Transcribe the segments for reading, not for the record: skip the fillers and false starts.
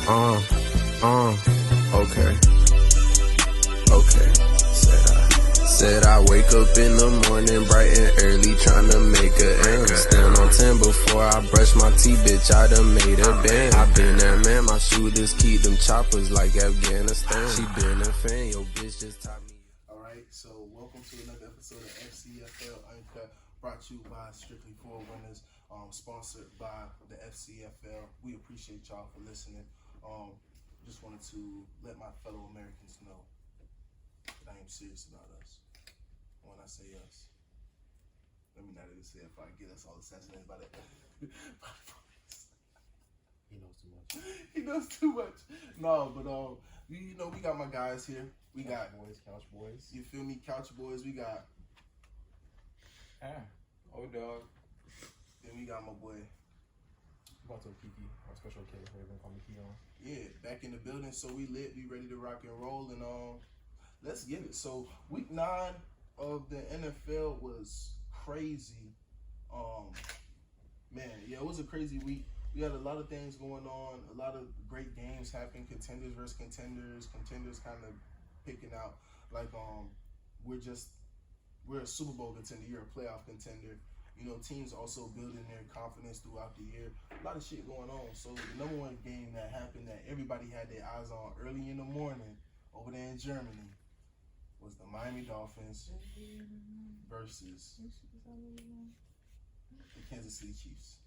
Okay. Said I wake up in the morning bright and early tryna make a M. Stand on 10 before I brush my teeth, bitch, I done made a band. I been that man, my shooters keep them choppers like Afghanistan. She been a fan, yo bitch just taught me. Alright, so welcome to another episode of FCFL Uncut, brought to you by Strictly For Winners, sponsored by the FCFL. We appreciate y'all for listening. Just wanted to let my fellow Americans know that I am serious about us. When I say us, let me not even say if I get us all assassinated by that. He knows too much. He knows too much. No, but you know, we got my guys here. We got Couch boys. You feel me? Couch boys. We got Old dog. Then we got my boy. About to Kiki, our special kid. We're gonna call me Keon. Yeah, back in the building. So we lit. We ready to rock and roll, and let's get it. So week 9 of the NFL was crazy. Man, yeah, it was a crazy week. We had a lot of things going on. A lot of great games happened. Contenders versus contenders. Contenders kind of picking out. Like we're a Super Bowl contender. You're a playoff contender. You know, teams also building their confidence throughout the year. A lot of shit going on. So the number one game that happened that everybody had their eyes on early in the morning over there in Germany was the Miami Dolphins versus the Kansas City Chiefs.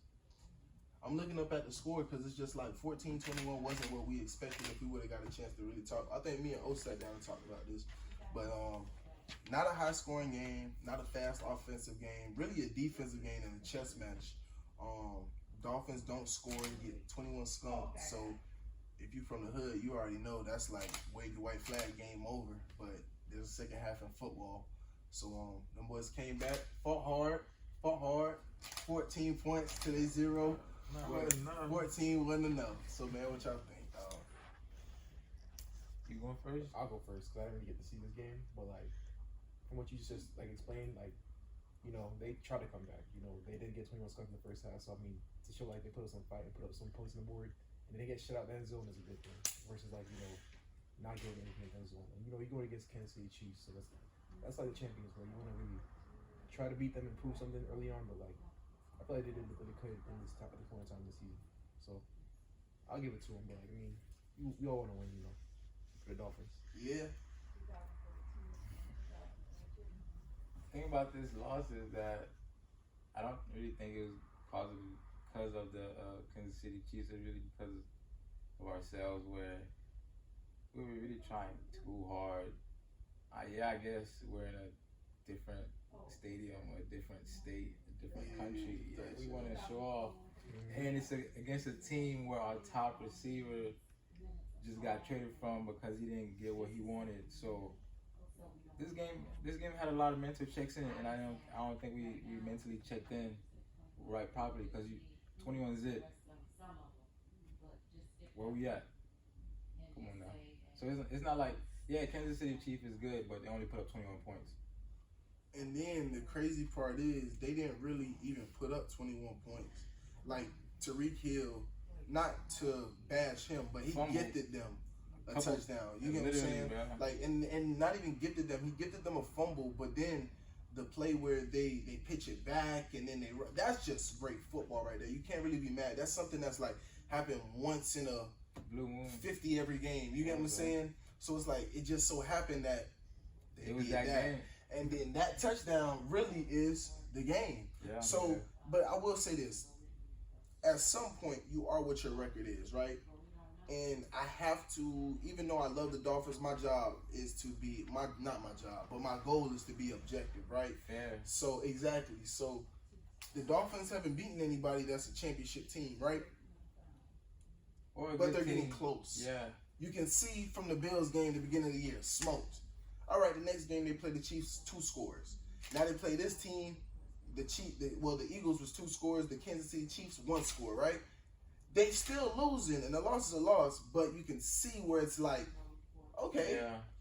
I'm looking up at the score because it's just like 14-21 wasn't what we expected if we would have got a chance to really talk. I think me and O sat down and talked about this. But not a high-scoring game, not a fast offensive game, really a defensive game and a chess match. Dolphins don't score and get 21 skunked. So if you from the hood, you already know that's like wave the white flag, game over. But there's a second half in football. So them boys came back, fought hard, 14 points to their 0. 14 wasn't enough. So man, what y'all think? You going first? I'll go first because I didn't really get to see this game. But like, from what you just like explained, like, you know, they tried to come back. You know, they didn't get 21 skunks in the first half. So I mean, to show like they put us on fight and put up some points on the board, and they get shut out the end zone is a good thing. Versus like, you know, not getting anything in the end zone. And you know, you're going against Kansas City Chiefs, so that's like the champions, where you want to really try to beat them and prove something early on. But like, I feel like they did what they could in this at the point in time this season. So I'll give it to them. But like, I mean, we all want to win, you know, for the Dolphins. Yeah. The thing about this loss is that I don't really think it was because of the Kansas City Chiefs. It's really because of ourselves, where we were really trying too hard. I guess we're in a different stadium or a different state, a different country that we want to show off. And it's against a team where our top receiver just got traded from because he didn't get what he wanted. So this game had a lot of mental checks in it, and I don't think we mentally checked in right properly, because 21 zip. Where we at? Come on now. So it's not like, yeah, Kansas City Chiefs is good, but they only put up 21 points. And then the crazy part is they didn't really even put up 21 points. Like Tyreek Hill, not to bash him, but he gifted them a touchdown. You get what I'm saying? Bro. Like, and not even gifted them. He gifted them a fumble, but then the play where they pitch it back and then that's just great football right there. You can't really be mad. That's something that's like happened once in a blue moon 50 every game. You get what I'm saying? So it's like it just so happened that it was that game. And then that touchdown really is the game. Yeah. So, but I will say this. At some point, you are what your record is, right? And I have to, even though I love the Dolphins, my job is to be, not my job, but my goal is to be objective, right? Fair. So, exactly. So, the Dolphins haven't beaten anybody that's a championship team, right? But they're getting close. Yeah. You can see from the Bills game at the beginning of the year, smoked. All right, the next game they play the Chiefs 2 scores. Now they play this team, the Eagles was 2 scores, the Kansas City Chiefs 1 score, right? They still losing, and the loss is a loss, but you can see where it's like, okay,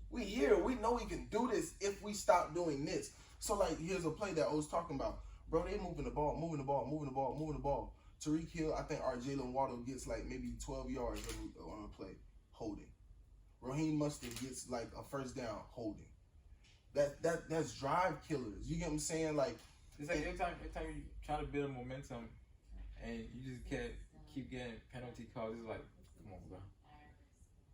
we here, we know we can do this if we stop doing this. So like, here's a play that I was talking about. Bro, they moving the ball. Tariq Hill, I think our Jalen Waddle gets like maybe 12 yards on a play, holding. Raheem Mostert gets like a first down, holding. That's drive killers. You get what I'm saying? Like, it's like every time you try to build momentum and you just can't keep getting penalty calls, it's like,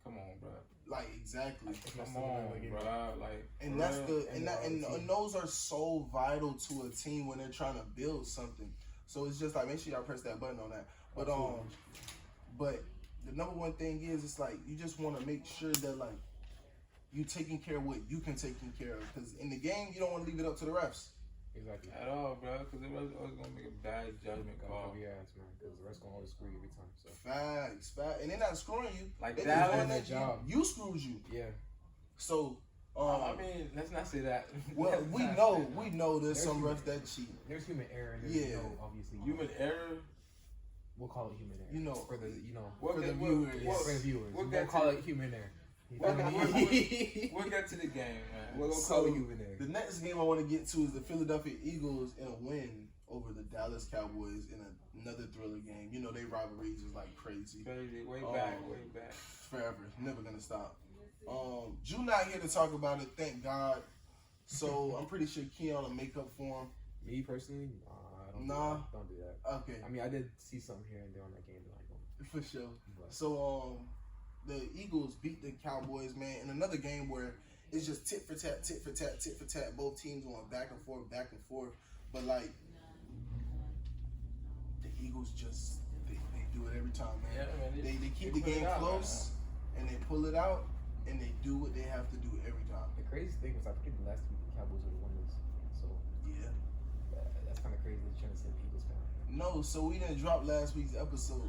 come on, bro. Like, exactly. Like, come on, bro. Like, and that's and those are so vital to a team when they're trying to build something. So it's just like, make sure y'all press that button on that. But the number one thing is, it's like you just want to make sure that like you taking care of what you can take care of, because in the game you don't want to leave it up to the refs. Exactly. At all, bro, because they're always gonna make a bad judgment call. Yeah, man, because the refs gonna always screw you every time. So Facts, and they're not screwing you. Like they that, doing that job. You screwed you. Yeah. So. I mean, let's not say that. Well, we know there's some refs that cheat. There's human error. And there's obviously human error. We'll call it human error. You know, for the for the viewers. For the viewers, we'll call it human error. We'll get to the game, man. We're gonna call it human error. The next game I want to get to is the Philadelphia Eagles in a win over the Dallas Cowboys in another thriller game. You know, they rivalries is like crazy. Way back. Forever, never gonna stop. Drew not here to talk about it, thank God. So I'm pretty sure Keon will make up for him. Me personally, don't do that. Okay. I mean, I did see something here and there on that game, for sure. So the Eagles beat the Cowboys, man, in another game where it's just tit for tat. Both teams going back and forth. But like the Eagles just they do it every time, man. Yeah, man they keep the game close and they pull it out. And they do what they have to do every time. The crazy thing was I predicted last week the Cowboys would have won this. So yeah, that's kind of crazy that you're trying to say the Eagles fan. No, so we didn't drop last week's episode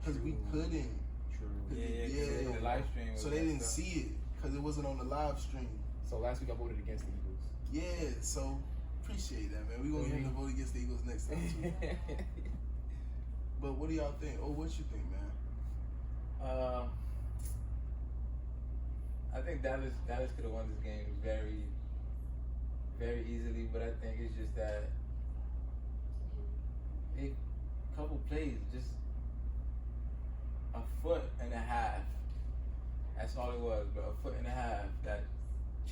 because we couldn't. True. Yeah. The live stream. So they didn't see it because it wasn't on the live stream. So last week I voted against the Eagles. Yeah, so appreciate that, man. We gonna get him to vote against the Eagles next time too. But what do y'all think? Oh, what you think, man? I think Dallas could have won this game very, very easily, but I think it's just that a couple plays, just a foot and a half. That's all it was, but a foot and a half that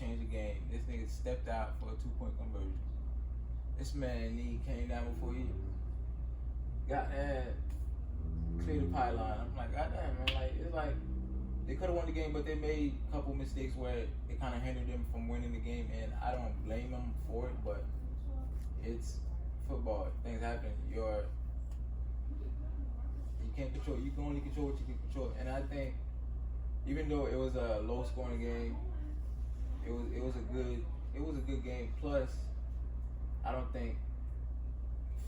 changed the game. This nigga stepped out for a 2-point conversion. This man knee came down before he got that clear the pylon. I'm like, goddamn, man, like it's like. They could have won the game, but they made a couple mistakes where it kind of hindered them from winning the game, and I don't blame them for it, but it's football. Things happen. You can't control. You can only control what you can control. And I think, even though it was a low-scoring game, it was a good game. Plus, I don't think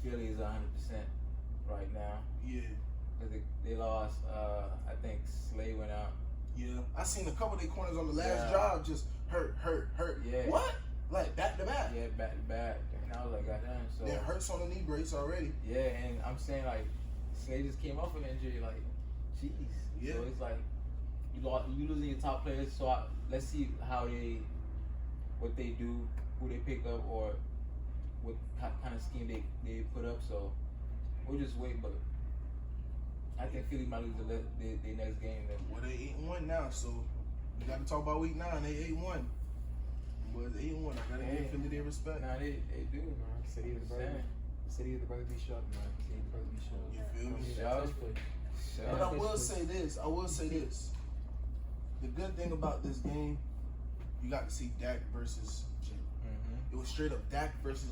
Philly is 100% right now. Yeah. Because they lost. I think Slay went out. Yeah, I seen a couple of their corners on the last drive just hurt. Yeah. What? Like back to back. Yeah, back to back. And I was like, goddamn. So it hurts on the knee brace already. Yeah, and I'm saying like Slay just came off an injury. Like, jeez. Yeah. So it's like you losing your top players. So let's see what they do, who they pick up, or what kind of scheme they put up. So we'll just wait, but. I think Philly might lose the next game. Well, they 8-1 now, so we got to talk about week 9. They 8-1. Boys, 8-1. I gotta give Philly their respect. Nah, they do, man. City of the brother be shoved, man. City of the brother be shoved. You feel me? But I will say this. The good thing about this game, you got to see Dak versus Jalen. Mm-hmm. It was straight up Dak versus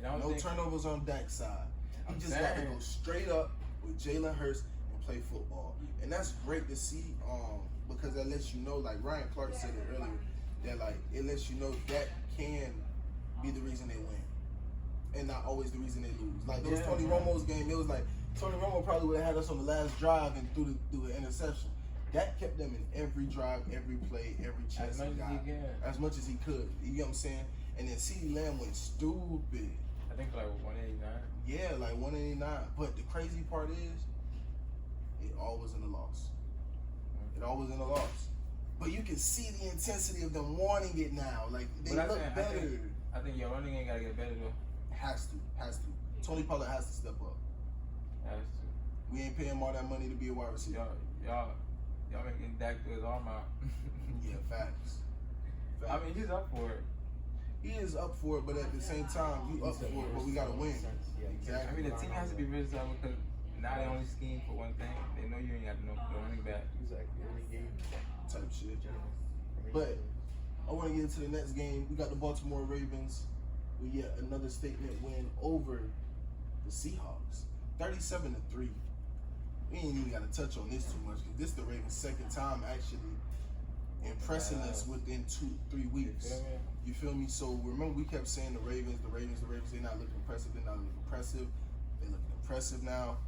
Jalen. No turnovers on Dak's side. He just got to go straight up with Jalen Hurts and play football. And that's great to see because that lets you know, like Ryan Clark said it earlier, that like it lets you know that can be the reason they win and not always the reason they lose. Like those Tony Romo's game, it was like Tony Romo probably would have had us on the last drive and threw the interception. That kept them in every drive, every play, every chance he got. As much as he could. You get what I'm saying? And then CeeDee Lamb went stupid. I think like 189. Yeah, like 189. But the crazy part is, it all was in the loss. It all was in the loss. But you can see the intensity of them wanting it now. Like, they look better. I think your running ain't got to get better, though. Has to. Tony Pollard has to step up. Has to. We ain't paying him all that money to be a wide receiver. Y'all making Dak throw his arm out. Yeah, facts. I mean, he's up for it. He is up for it, but at the same time, you up for it, but we gotta win. Yeah, I mean, the team has to be versatile because now they only scheme for one thing. They know you ain't got no running back. Exactly. Every game Type shit. But I want to get into the next game. We got the Baltimore Ravens with yet another statement win over the Seahawks, 37-3. We ain't even got to touch on this too much because this is the Ravens' second time actually impressing us within 2-3 weeks. You feel me? So remember we kept saying the Ravens, they're not looking impressive, They're looking impressive now.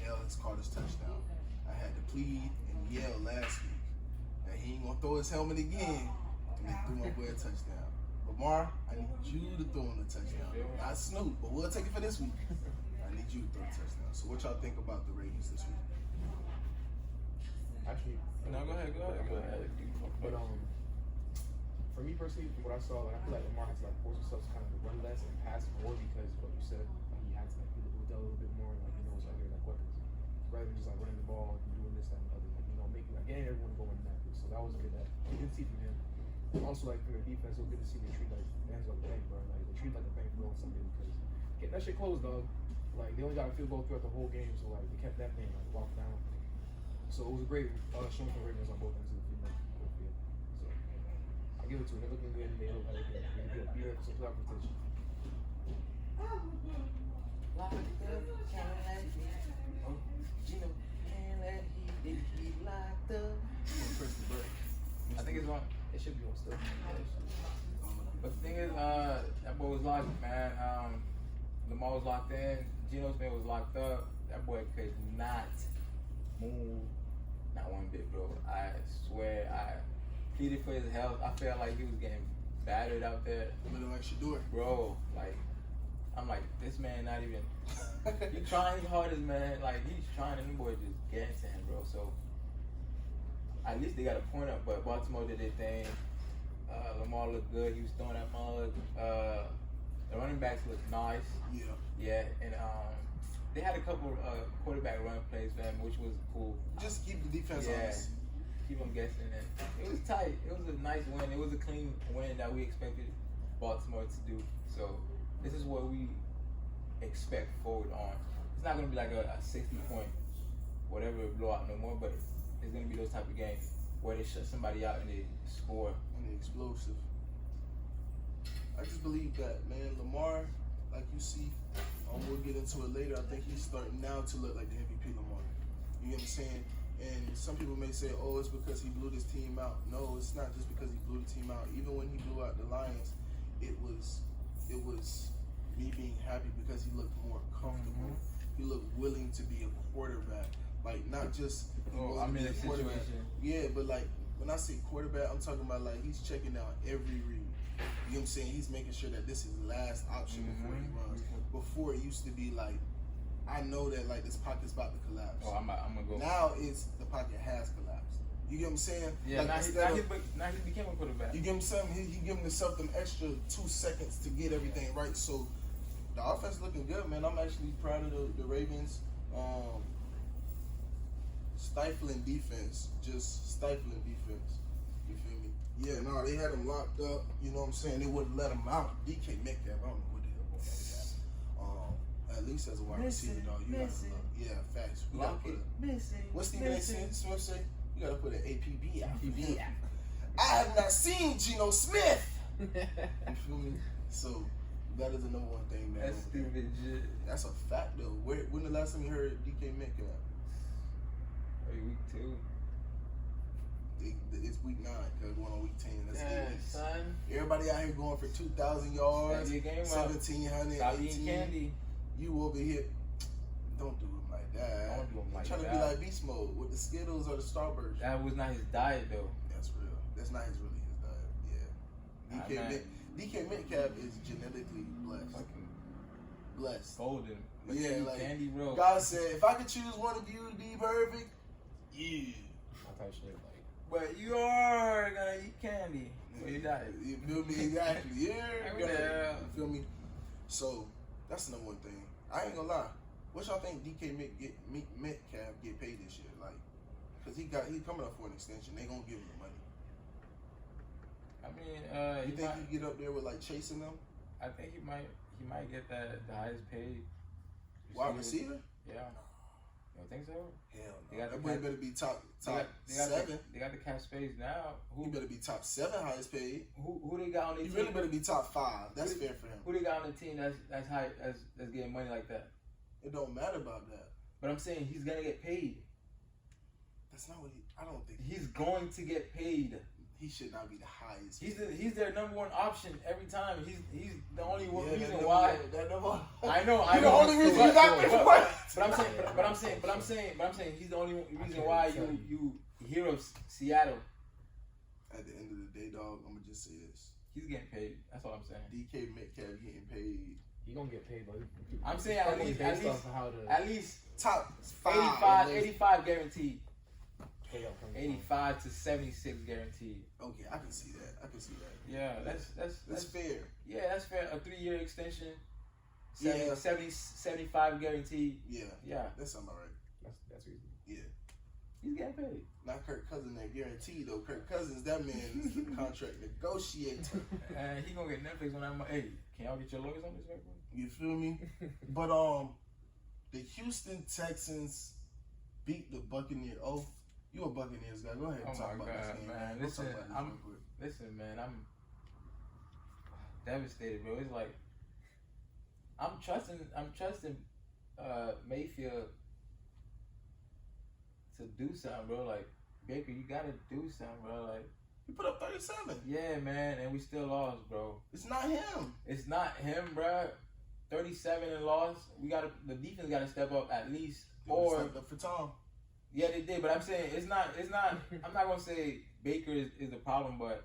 Yell has caught his touchdown. I had to plead and yell last week that he ain't gonna throw his helmet again, and he threw my boy a touchdown. Lamar, I need you to throw him a touchdown. Not Snoop, but we'll take it for this week. I need you to throw a touchdown. So what y'all think about the Ravens this week? Actually, No, go ahead. But for me personally, from what I saw, like I feel like Lamar has to like force himself to kind of run less and pass more because what you said, like, he had to like do a little bit more, like he knows other like weapons, rather than just like running the ball and doing this and other, like making like getting everyone going in that. So that was good that we did see from him. And also like from the defense, it was good to see they treat like fans like a bank, bro. Like they treat like a bank throwing something because getting that shit closed, dog. Like they only got a field goal throughout the whole game, so like they kept that thing like locked down. So it was a great showing from Ravens on both ends of the field. So I'll give it to them. They're looking good and they look like they're going to be there for some playoff competition. I think it's on. It should be on still. But the thing is, that boy was locked, man. Lamar was locked in. Geno Smith was locked up. That boy could not move, not one bit, bro. I swear, I pleaded for his health. I felt like he was getting battered out there. Looking like Shador. Bro, like, I'm like, this man not even, he trying his hardest, man. Like, he's trying, and the boy just getting to him, bro. So, at least they got a point up, but Baltimore did their thing. Lamar looked good. He was throwing that mug. The running backs looked nice. Yeah, and they had a couple quarterback run plays for him, which was cool. Just keep the defense honest. Keep them guessing. And it was tight. It was a nice win. It was a clean win that we expected Baltimore to do. So this is what we expect forward on. It's not going to be like a 60-point whatever blowout no more, but it's going to be those type of games where they shut somebody out and they score. And the explosive. I just believe that, man, Lamar, like you see, we'll get into it later. I think he's starting now to look like the MVP Lamar. You know what I'm saying? And some people may say, oh, it's because he blew this team out. No, it's not just because he blew the team out. Even when he blew out the Lions, it was me being happy because he looked more comfortable. He looked willing to be a quarterback. Like, not just I'm in a situation. Yeah, but like when I say quarterback, I'm talking about like he's checking out every read. You know what I'm saying? He's making sure that this is the last option before he runs. Before it used to be like, I know that like this pocket's about to collapse. Oh, I'm gonna go. Now it's the pocket has collapsed. You get what I'm saying? Yeah, like now he became a quarterback. You get what I'm saying? He giving himself them extra 2 seconds to get everything right. So the offense looking good, man. I'm actually proud of the Ravens. Stifling defense, just stifling defense. You feel me? Yeah, no, they had him locked up. You know what I'm saying? They wouldn't let him out. DK Metcalf, I don't know what the hell going on with that. At least as a wide receiver, dog, you gotta look. Yeah, facts. We gotta put what's Stephen A. Smith say? You gotta put an APB out. I have not seen Geno Smith. You feel me? So that is the number one thing, man. That's stupid shit. That's a fact, though. When the last time you heard DK Metcalf? Week 2. It's week 9 because we're on week 10. That's Damn, son. Everybody out here going for 2,000 yards, 1,700, Stop eating 18. candy. You over here, don't do it like that. Don't do it like trying that. to be like beast mode with the Skittles or the Starburst. That was not his diet, though. That's real. That's not really his diet. Yeah. DK Metcalf is genetically blessed. Blessed. Golden. Yeah, like candy, bro. God said, if I could choose one of you to be perfect, yeah. That type shit, like. But you are gonna eat candy for your diet. You feel me? Exactly. Yeah. Yeah. You feel me? So that's the number one thing. I ain't gonna lie. What y'all think DK Metcalf get paid this year? Like, cause he coming up for an extension. They gonna give him the money. I mean, You think he get up there with like chasing them? I think he might get the highest paid Wide receiver? Yeah. You don't think so? Hell They no. got That the boy cap- better be top They got 7. they got the cap space now. He better be top 7 highest paid. Who they got on their He team? really better be top 5. That's fair for him. Who they got on the team that's high that's getting money like that? It don't matter about that. But I'm saying he's gonna get paid. That's not what I don't think. He's going to get paid. He should not be the highest. He's their number one option every time. He's the only reason that why. That number. I know. The only reason you got me. But I'm saying he's the only reason why you hear of Seattle. At the end of the day, dog, I'm gonna just say this: He's getting paid. That's all I'm saying. DK Metcalf getting paid. He gonna get paid, but I'm saying at least Top 85 guaranteed. pay up. 85 to 76 guaranteed. Okay, I can see that. Yeah, that's fair. Yeah, that's fair. A 3-year extension. Yeah. 75 guaranteed. Yeah. That sounds all right. That's reasonable. Yeah. He's getting paid. Not Kirk Cousins that guaranteed though. Kirk Cousins, that man is the contract negotiator. And he gonna get Netflix when I'm hey, can y'all get your lawyers on this right quick? You feel me? But the Houston Texans beat the Buccaneers. Oh, you a Buccaneers guy. Go ahead and talk about this game. Man. Let's talk about this real quick. Listen, man, I'm devastated, bro. It's like I'm trusting Mayfield to do something, bro. Like Baker, you gotta do something, bro. Like He put up 37. yeah, man, and we still lost, bro. It's not him. It's not him, bro. 37 and lost. The defense gotta step up at least. Or Stepped up for Tom. yeah, they did, but I'm saying it's not. I'm not gonna say Baker is the problem, but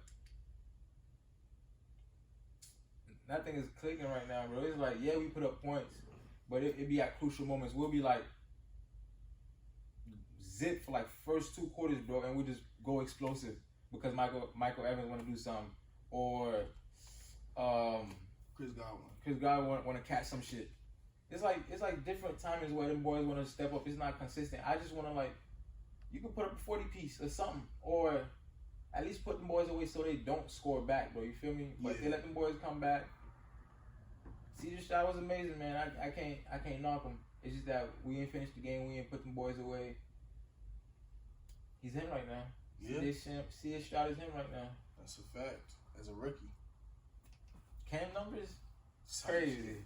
nothing is clicking right now, bro. It's like, yeah, we put up points, but it be at crucial moments. We'll be like zip for like first 2 quarters, bro, and we just go explosive because Michael Evans want to do something, or Chris Godwin want to catch some shit. It's like different timings where them boys want to step up. It's not consistent. I just want to like, you can put up a 40 piece or something, or at least put them boys away so they don't score back, bro. You feel me? But they let them boys come back. CJ Stroud was amazing, man. I can't knock him. It's just that we ain't finished the game. We ain't put them boys away. He's him right now. Yeah. CJ Stroud is him right now. That's a fact. As a rookie. Cam numbers? Crazy.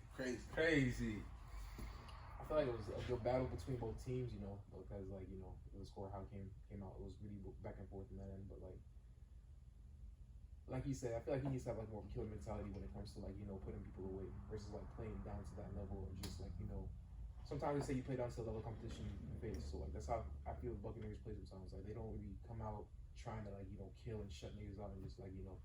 I feel like it was a good battle between both teams, you know, because like, you know, the score how it came out, it was really back and forth in that end. But like you said, I feel like he needs to have like more of a killer mentality when it comes to like, you know, putting people away versus like playing down to that level and just like, you know, sometimes they say you play down to the level of competition you face. So like that's how I feel Buccaneers play sometimes. Like they don't really come out trying to like, you know, kill and shut niggas out and just like, you know,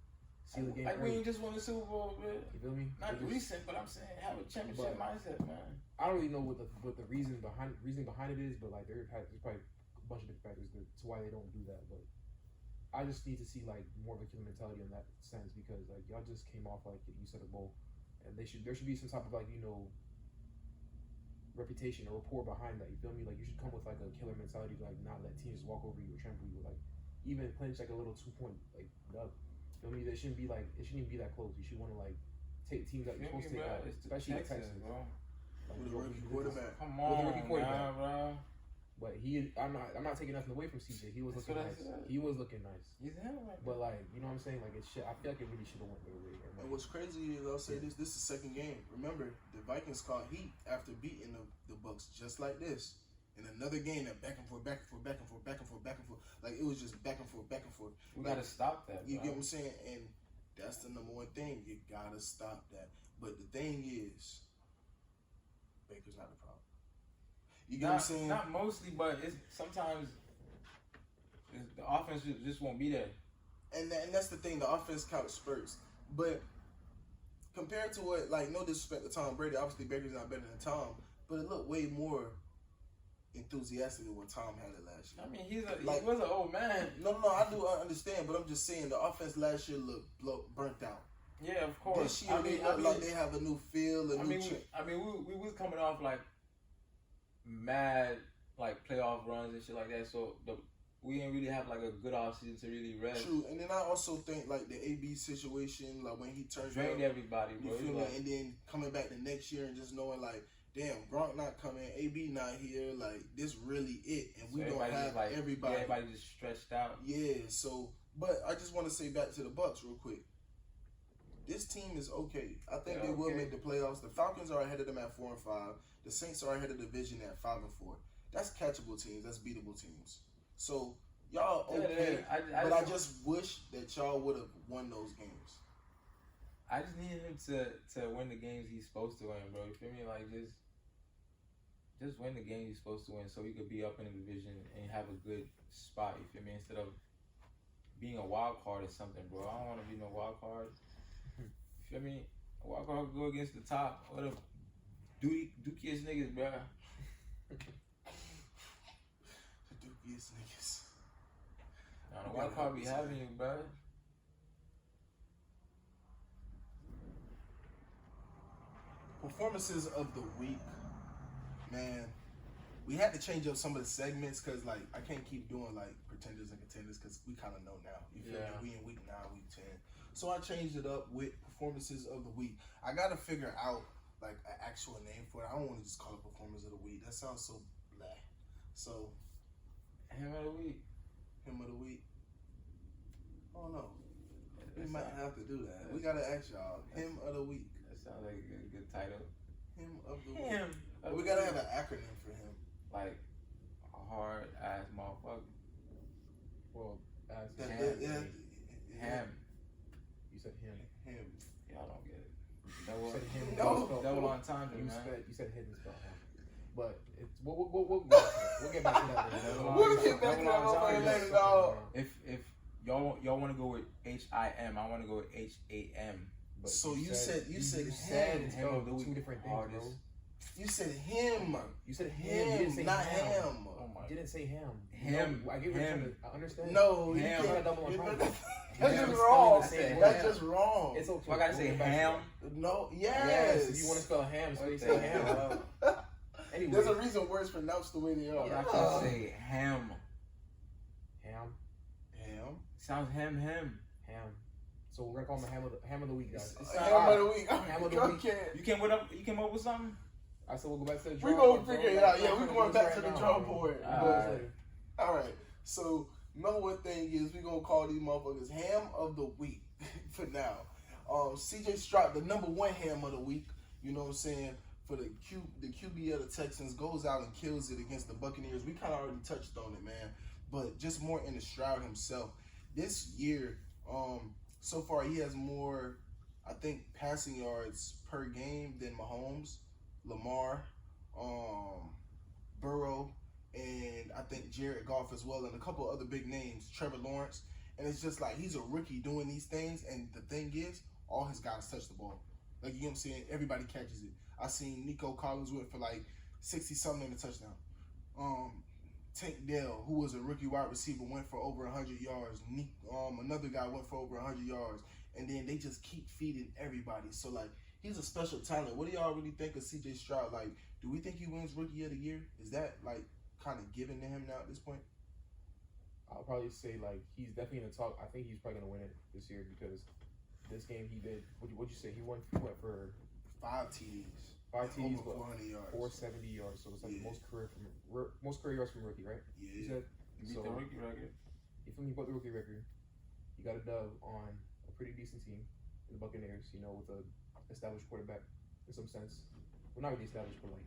seal the game. Like when you just won the Super Bowl, man. You feel me? Not recent, but I'm saying have a championship mindset, man. I don't really know what the reason behind it is, but like there's probably a bunch of different factors to why they don't do that. But I just need to see like more of a killer mentality in that sense because like y'all just came off like you said a bowl, and there should be some type of like, you know, reputation or rapport behind that. You feel me? Like you should come with like a killer mentality to like not let teams walk over you or trample you. Like even clinch like a little 2-point like dub. Feel me? It shouldn't even be that close. You should want to like take teams that you're supposed to take out, especially like Texas, bro. Like, with a rookie quarterback. Come on, man, bro. But I'm not taking nothing away from CJ. He was looking nice. He was looking nice. He's him right But like, you know what I'm saying? Like I feel like it really should have went their way. And what's crazy is I'll say this is the second game. Remember, the Vikings caught heat after beating the Bucks just like this. In another game that back and forth. Like it was just back and forth. We like, gotta stop that. You bro. get what I'm saying? And that's the number one thing. You gotta stop that. But the thing is, Baker's not the problem. You get what I'm saying? Not mostly, but it's sometimes the offense just won't be there. And that's the thing. The offense counts spurts. But compared to what, like, no disrespect to Tom Brady, obviously Baker's not better than Tom, but it looked way more enthusiastic than what Tom had it last year. I mean, he was an old man. No, I do understand, but I'm just saying the offense last year looked burnt out. Yeah, of course. This year they look like they have a new feel, we was coming off like mad like playoff runs and shit like that. So we didn't really have like a good offseason to really rest. True, and then I also think like the AB situation, like when he turned Drained everybody, bro. you feel me? Like, And then coming back the next year and just knowing like, damn, Gronk not coming, AB not here, like this really it, and we don't have like, everybody. Yeah, everybody just stretched out. Yeah, so but I just want to say back to the Bucks real quick. This team is okay. I think they will make the playoffs. The Falcons are ahead of them at 4-5. The Saints are ahead of the division at 5-4. That's catchable teams. That's beatable teams. So y'all okay, but I just wish that y'all would have won those games. I just needed him to win the games he's supposed to win, bro. You feel me? Like just win the game he's supposed to win, so he could be up in the division and have a good spot. You feel me? Instead of being a wild card or something, bro. I don't want to be no wild card. You feel me? A wild card could go against the top. What a dookiest niggas, bro. The dookiest niggas. Nah, the wild card be having you, bro. Performances of the week, man. We had to change up some of the segments because, like, I can't keep doing like pretenders and contenders because we kind of know now. You feel me? We in week 9, week 10. So I changed it up with performances of the week. I gotta figure out like an actual name for it. I don't want to just call it performance of the week. That sounds so blah. So, him of the week. Him of the week. Oh no, we might have to do that. We gotta ask y'all. Him of the week. That sounds like a good title. Him of the week. We gotta have an acronym for him. Like a hard ass motherfucker. Well, as Ham. You said him. Him. Y'all don't get it. You said him. No. Double entendre, man. You said hidden spell him. But it's we'll get back to that later. We'll get back to that motherfucker later, dog. If y'all want to go with HIM, I want to go with HAM. But So you said him Him of the week. two different things, Artist. bro. You said him. You said him. You didn't say not ham. him. Oh my. You didn't say him. Him. No, I get what you're trying to. I understand. No, you Ham. can't. Double entendre. That's Ham just is wrong. spelling the same That's word. just wrong. It's okay. So I gotta say We'll get back to ham. that. No, Yes. yes. If you want to spell ham, so you say Okay. ham. Anyway. There's a reason words pronounced the way they are. I can say ham. Ham. Ham. Sounds ham. Ham. So we're gonna call him the ham of the week, guys. Ham of the week. Ham of the week. You came up with something? I said we'll go back to the We drawing gonna board, figure it bro. out. Yeah, we going back to the drawing now. board. Alright. All right. So number one thing is we gonna call these motherfuckers ham of the week for now. CJ Stroud, the number one ham of the week. You know what I'm saying? For the QB of the Texans goes out and kills it against the Buccaneers. We kind of already touched on it, man. But just more in the Stroud himself. This year, so far he has more, I think, passing yards per game than Mahomes, Lamar, Burrow, and I think Jared Goff as well, and a couple other big names, Trevor Lawrence. And it's just like he's a rookie doing these things, and the thing is, all his guys touch the ball. Like, you know what I'm saying? Everybody catches it. I seen Nico Collins went for like 60-something in the touchdown. Tank Dell, who was a rookie wide receiver, went for over 100 yards. Another guy went for over 100 yards. And then they just keep feeding everybody. So, like, he's a special talent. What do y'all really think of C.J. Stroud? Like, do we think he wins Rookie of the Year? Is that, like, kind of given to him now at this point? I'll probably say, like, he's definitely in the talk. I think he's probably going to win it this year because this game he did. What'd you say? He went for 5 TDs. 5 TDs, over 400 yards. 470 yards. So it's like most career yards from rookie, right? Yeah. You said? You beat the rookie record. You feel me? He broke the rookie record. He got a dub on a pretty decent team, the Buccaneers, you know, with a established quarterback in some sense. Well, not really established, but like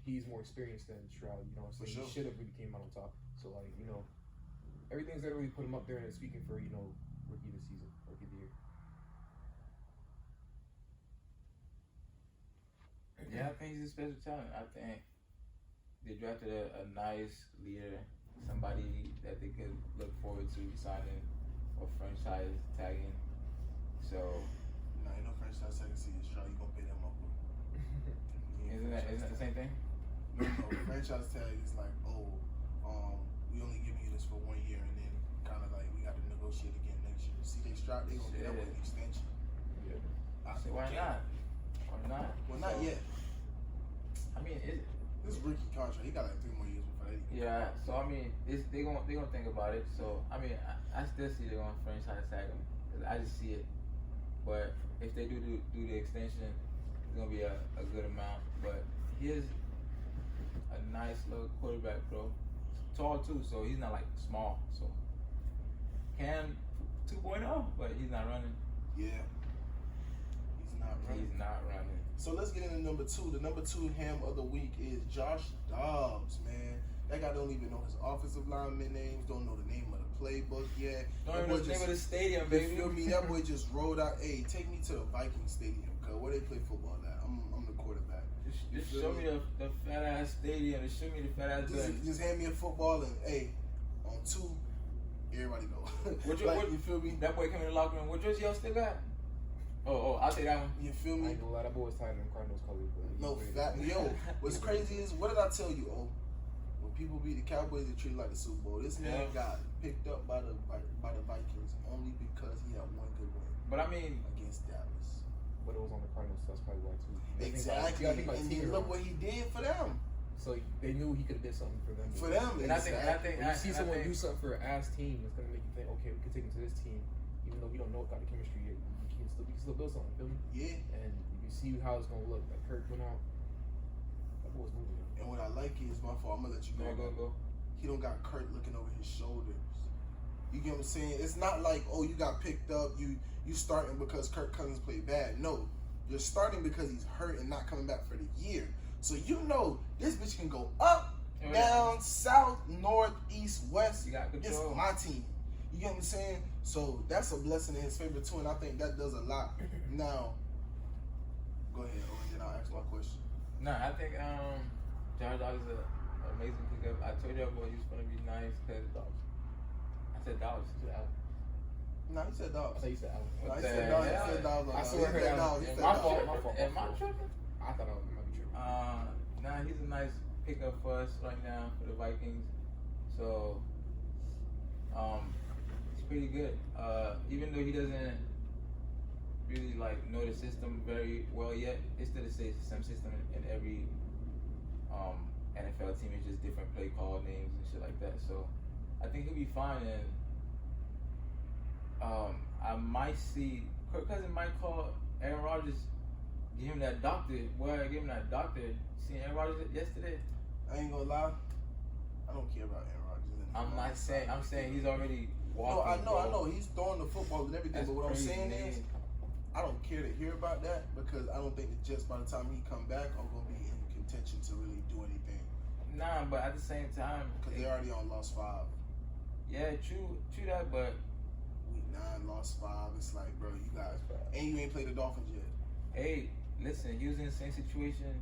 he's more experienced than Stroud, you know what I'm saying? Sure. He should have really came out on top. So like, you know, everything's that really put him up there and speaking for, you know, rookie of the season, rookie of the year. Yeah, I think he's a special talent. I think they drafted a nice leader, somebody that they could look forward to signing or franchise tagging. So, ain't no franchise tagging C.J. Stroud. You gonna pay them up with. isn't that the same thing? No, franchise tag is like, we only giving you this for 1 year, and then kind of like we got to negotiate again next year. C.J. Stroud, they gonna get up with an extension. So why not? Why not? Well, not yet. I mean, This rookie contract, he got like 3 more years before that. Yeah, so I mean, they gonna think about it. So I mean, I still see they're gonna franchise tag him. I just see it. But if they do the extension, it's gonna be a good amount. But he is a nice little quarterback, bro. Tall too, so he's not like small. So Cam 2.0, but he's not running. Yeah. He's not running. So let's get into number 2. The number 2 ham of the week is Josh Dobbs, man. That guy don't even know his offensive lineman names, don't know the name of the playbook yet. Don't even know the name of the stadium, baby. You feel me? That boy just rolled out. Hey, take me to the Viking Stadium, cause where they play football at. I'm the quarterback. Just show me the fat ass stadium. Just show me the fat ass building. Just hand me a football and hey, on 2, everybody go. You feel me? That boy came in the locker room. What jersey y'all still got? Oh, I'll take that one. You feel me? I ain't gonna lie, that boy was tired of them Cardinals colors. What's crazy is, what did I tell you, when people beat the Cowboys, they treat it like the Super Bowl. This man got picked up by the Vikings only because he had one good win. But I mean, against Dallas. But it was on the Cardinals, so that's probably why too. Exactly. And look what he did for them. So they knew he could have did something for them. And I think when you see someone do something for an ass team, it's gonna make you think, okay, we can take him to this team, even though we don't know about the chemistry yet. We can still build something, feel me? Yeah. And you can see how it's gonna look. Like Kirk went out, that boy's moving. And what I like is, my fault, I'm gonna let you go. He don't got Kurt looking over his shoulders. You get what I'm saying? It's not like, you got picked up, you starting because Kirk Cousins played bad. No, you're starting because he's hurt and not coming back for the year. So you know this bitch can go up, down, south, north, east, west. You got control. It's my team. You get what I'm saying? So that's a blessing in his favor too, and I think that does a lot. Now, go ahead, and then I'll ask my question. No, I think Josh Dobbs is an amazing pickup. I told you boy he was gonna be nice because I said Dobbs. No, he said Dobbs. I thought you said Allen. No, he said Dobbs. He said Dobbs. I swear I heard Allen. My fault. Am I tripping? I thought I might be tripping. Nah, he's a nice pickup for us right now for the Vikings. So, it's pretty good. Even though he doesn't really know the system very well yet, it's still the same system in every NFL team. It's just different play call names and shit like that. So, I think he'll be fine. And I might see Kirk Cousins might call Aaron Rodgers. Give him that doctor. Boy, give him that doctor. Seen Aaron Rodgers yesterday? I ain't gonna lie. I don't care about Aaron Rodgers. I'm saying he's already walking. No, I know. He's throwing the football and everything. But what I'm saying is, I don't care to hear about that because I don't think the Jets, by the time he come back, are gonna be in contention to really do anything. Nah, but at the same time, because they're already on loss 5. Yeah, true that. But week 9, lost 5. It's like, bro, you guys, and you ain't played the Dolphins yet. Hey, listen, he was in the same situation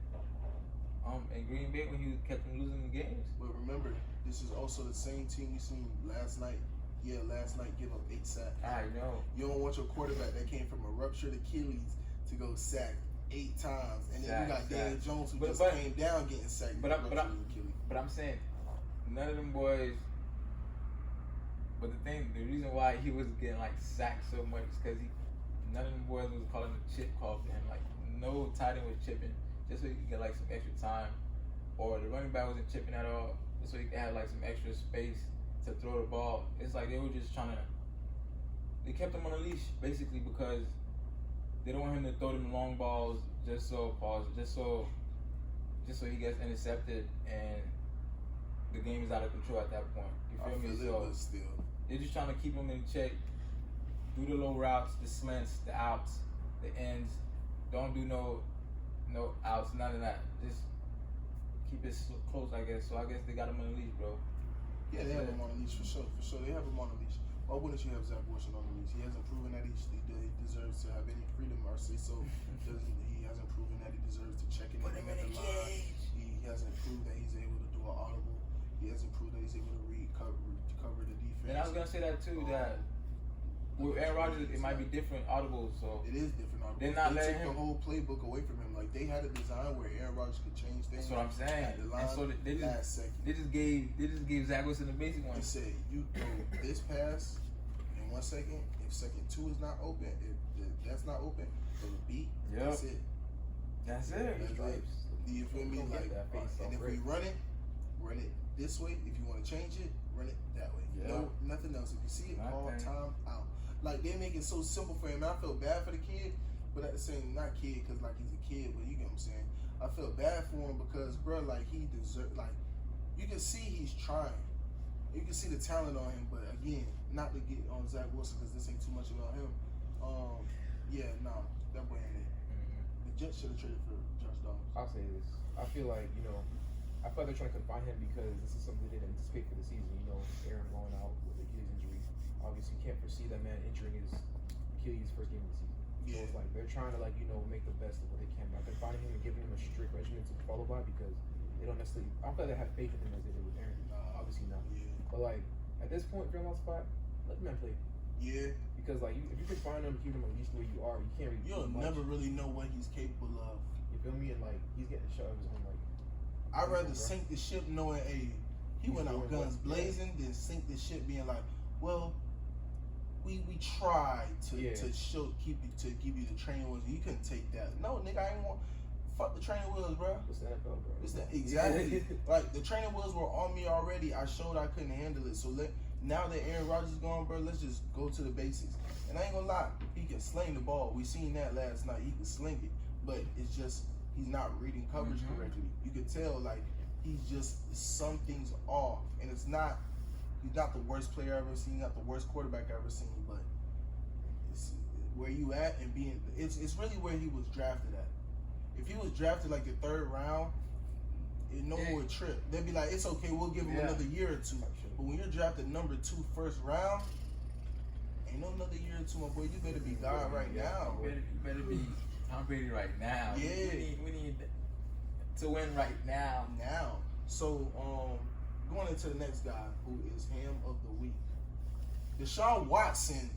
in Green Bay when he kept them losing the games. But remember, this is also the same team we seen last night. Yeah, last night give up 8 sacks. I know. You don't want your quarterback that came from a ruptured Achilles to go sack 8 times, and then you got Daniel Jones who just came down getting sacked. But I'm saying none of them boys. But the reason why he was getting sacked so much is because none of them boys was calling the chip call for him. No tight end was chipping, just so he could get some extra time, or the running back wasn't chipping at all, just so he could have some extra space to throw the ball. It's like they were just they kept him on a leash basically because they don't want him to throw them long balls just so he gets intercepted and the game is out of control at that point. You feel me? So still, they're just trying to keep him in check. Do the low routes, the slants, the outs, the ends. Don't do no outs, none of that. Just keep it close, I guess. So I guess they got him on the leash, bro. Yeah, they have him on the leash for sure. They have him on the leash. Why wouldn't you have Zach Wilson on the leash? He hasn't proven that he deserves to have any freedom or say so. He hasn't proven that he deserves to check in at the line. He hasn't proved that he's able to do an audible. He hasn't proved that he's able to cover the defense. And I was gonna say that too. That with Aaron Rodgers, it might be different audibles. So it is different audibles. They're not letting him. The whole playbook away from him. They had a design where Aaron Rodgers could change things. That's what I'm saying. At the line, and so they just gave Zach Wilson the basic one. They said you throw this pass in 1 second. If second 2 is not open, if that's not open, throw the beat. Yep. That's it. That's it. You feel me? Don't get Like, that face and off if we rip. run it this way. If you want to change it, run it that way. Yeah. No, nothing else. If you see it, call Nothing. time out. Like, they make it so simple for him. I feel bad for the kid, but at the same, not kid because like he's a kid, but you get what I'm saying. I feel bad for him because, bro, like he deserves. Like, you can see he's trying. You can see the talent on him, but again, not to get on Zach Wilson because this ain't too much about him. Yeah, nah, that boy ain't it. The Jets should have traded for Josh Dobbs. I'll say this. I feel like, I feel like they're trying to confine him because this is something they didn't anticipate for the season. Aaron going out with Achilles injury. Obviously, you can't foresee that man injuring his Achilles first game of the season. So Yeah. it's like they're trying to make the best of what they can by confining him and giving him a strict regimen to follow by because they don't necessarily. I don't feel like they have faith in him as they did with Aaron. Obviously not. Yeah. But like at this point, if you're on that spot, let the man play. Yeah. Because like if you can find him, keep him at least where you are, you can't really. You'll do much. never really know what he's capable of. You feel me? And like he's getting shot of his own. Like I'd rather sink the ship knowing, hey, he went out doing guns what- blazing than sink the ship being like, well, we tried to Yeah. give you the training wheels. You couldn't take that. No, nigga, I ain't want. Fuck the training wheels, bro. it's the NFL, bro. It's exactly like the training wheels were on me already. I showed I couldn't handle it. So now that Aaron Rodgers is gone, bro, let's just go to the basics. And I ain't gonna lie, he can sling the ball. We seen that last night. He can sling it, but it's just he's not reading coverage correctly. You can tell like he's just something's off, and it's not. He's not the worst player I've ever seen. Not the worst quarterback I've ever seen, but it's where you at and being. It's really where he was drafted at. If he was drafted like the third round, no one would trip. They'd be like, it's okay, we'll give him another year or two. But when you're drafted number 2 first round, ain't no another year or two, my boy. You better be God right now. You better be Tom Brady right now. Yeah. We need to win right now. So, going into the next guy, who is Ham of the Week. Deshaun Watson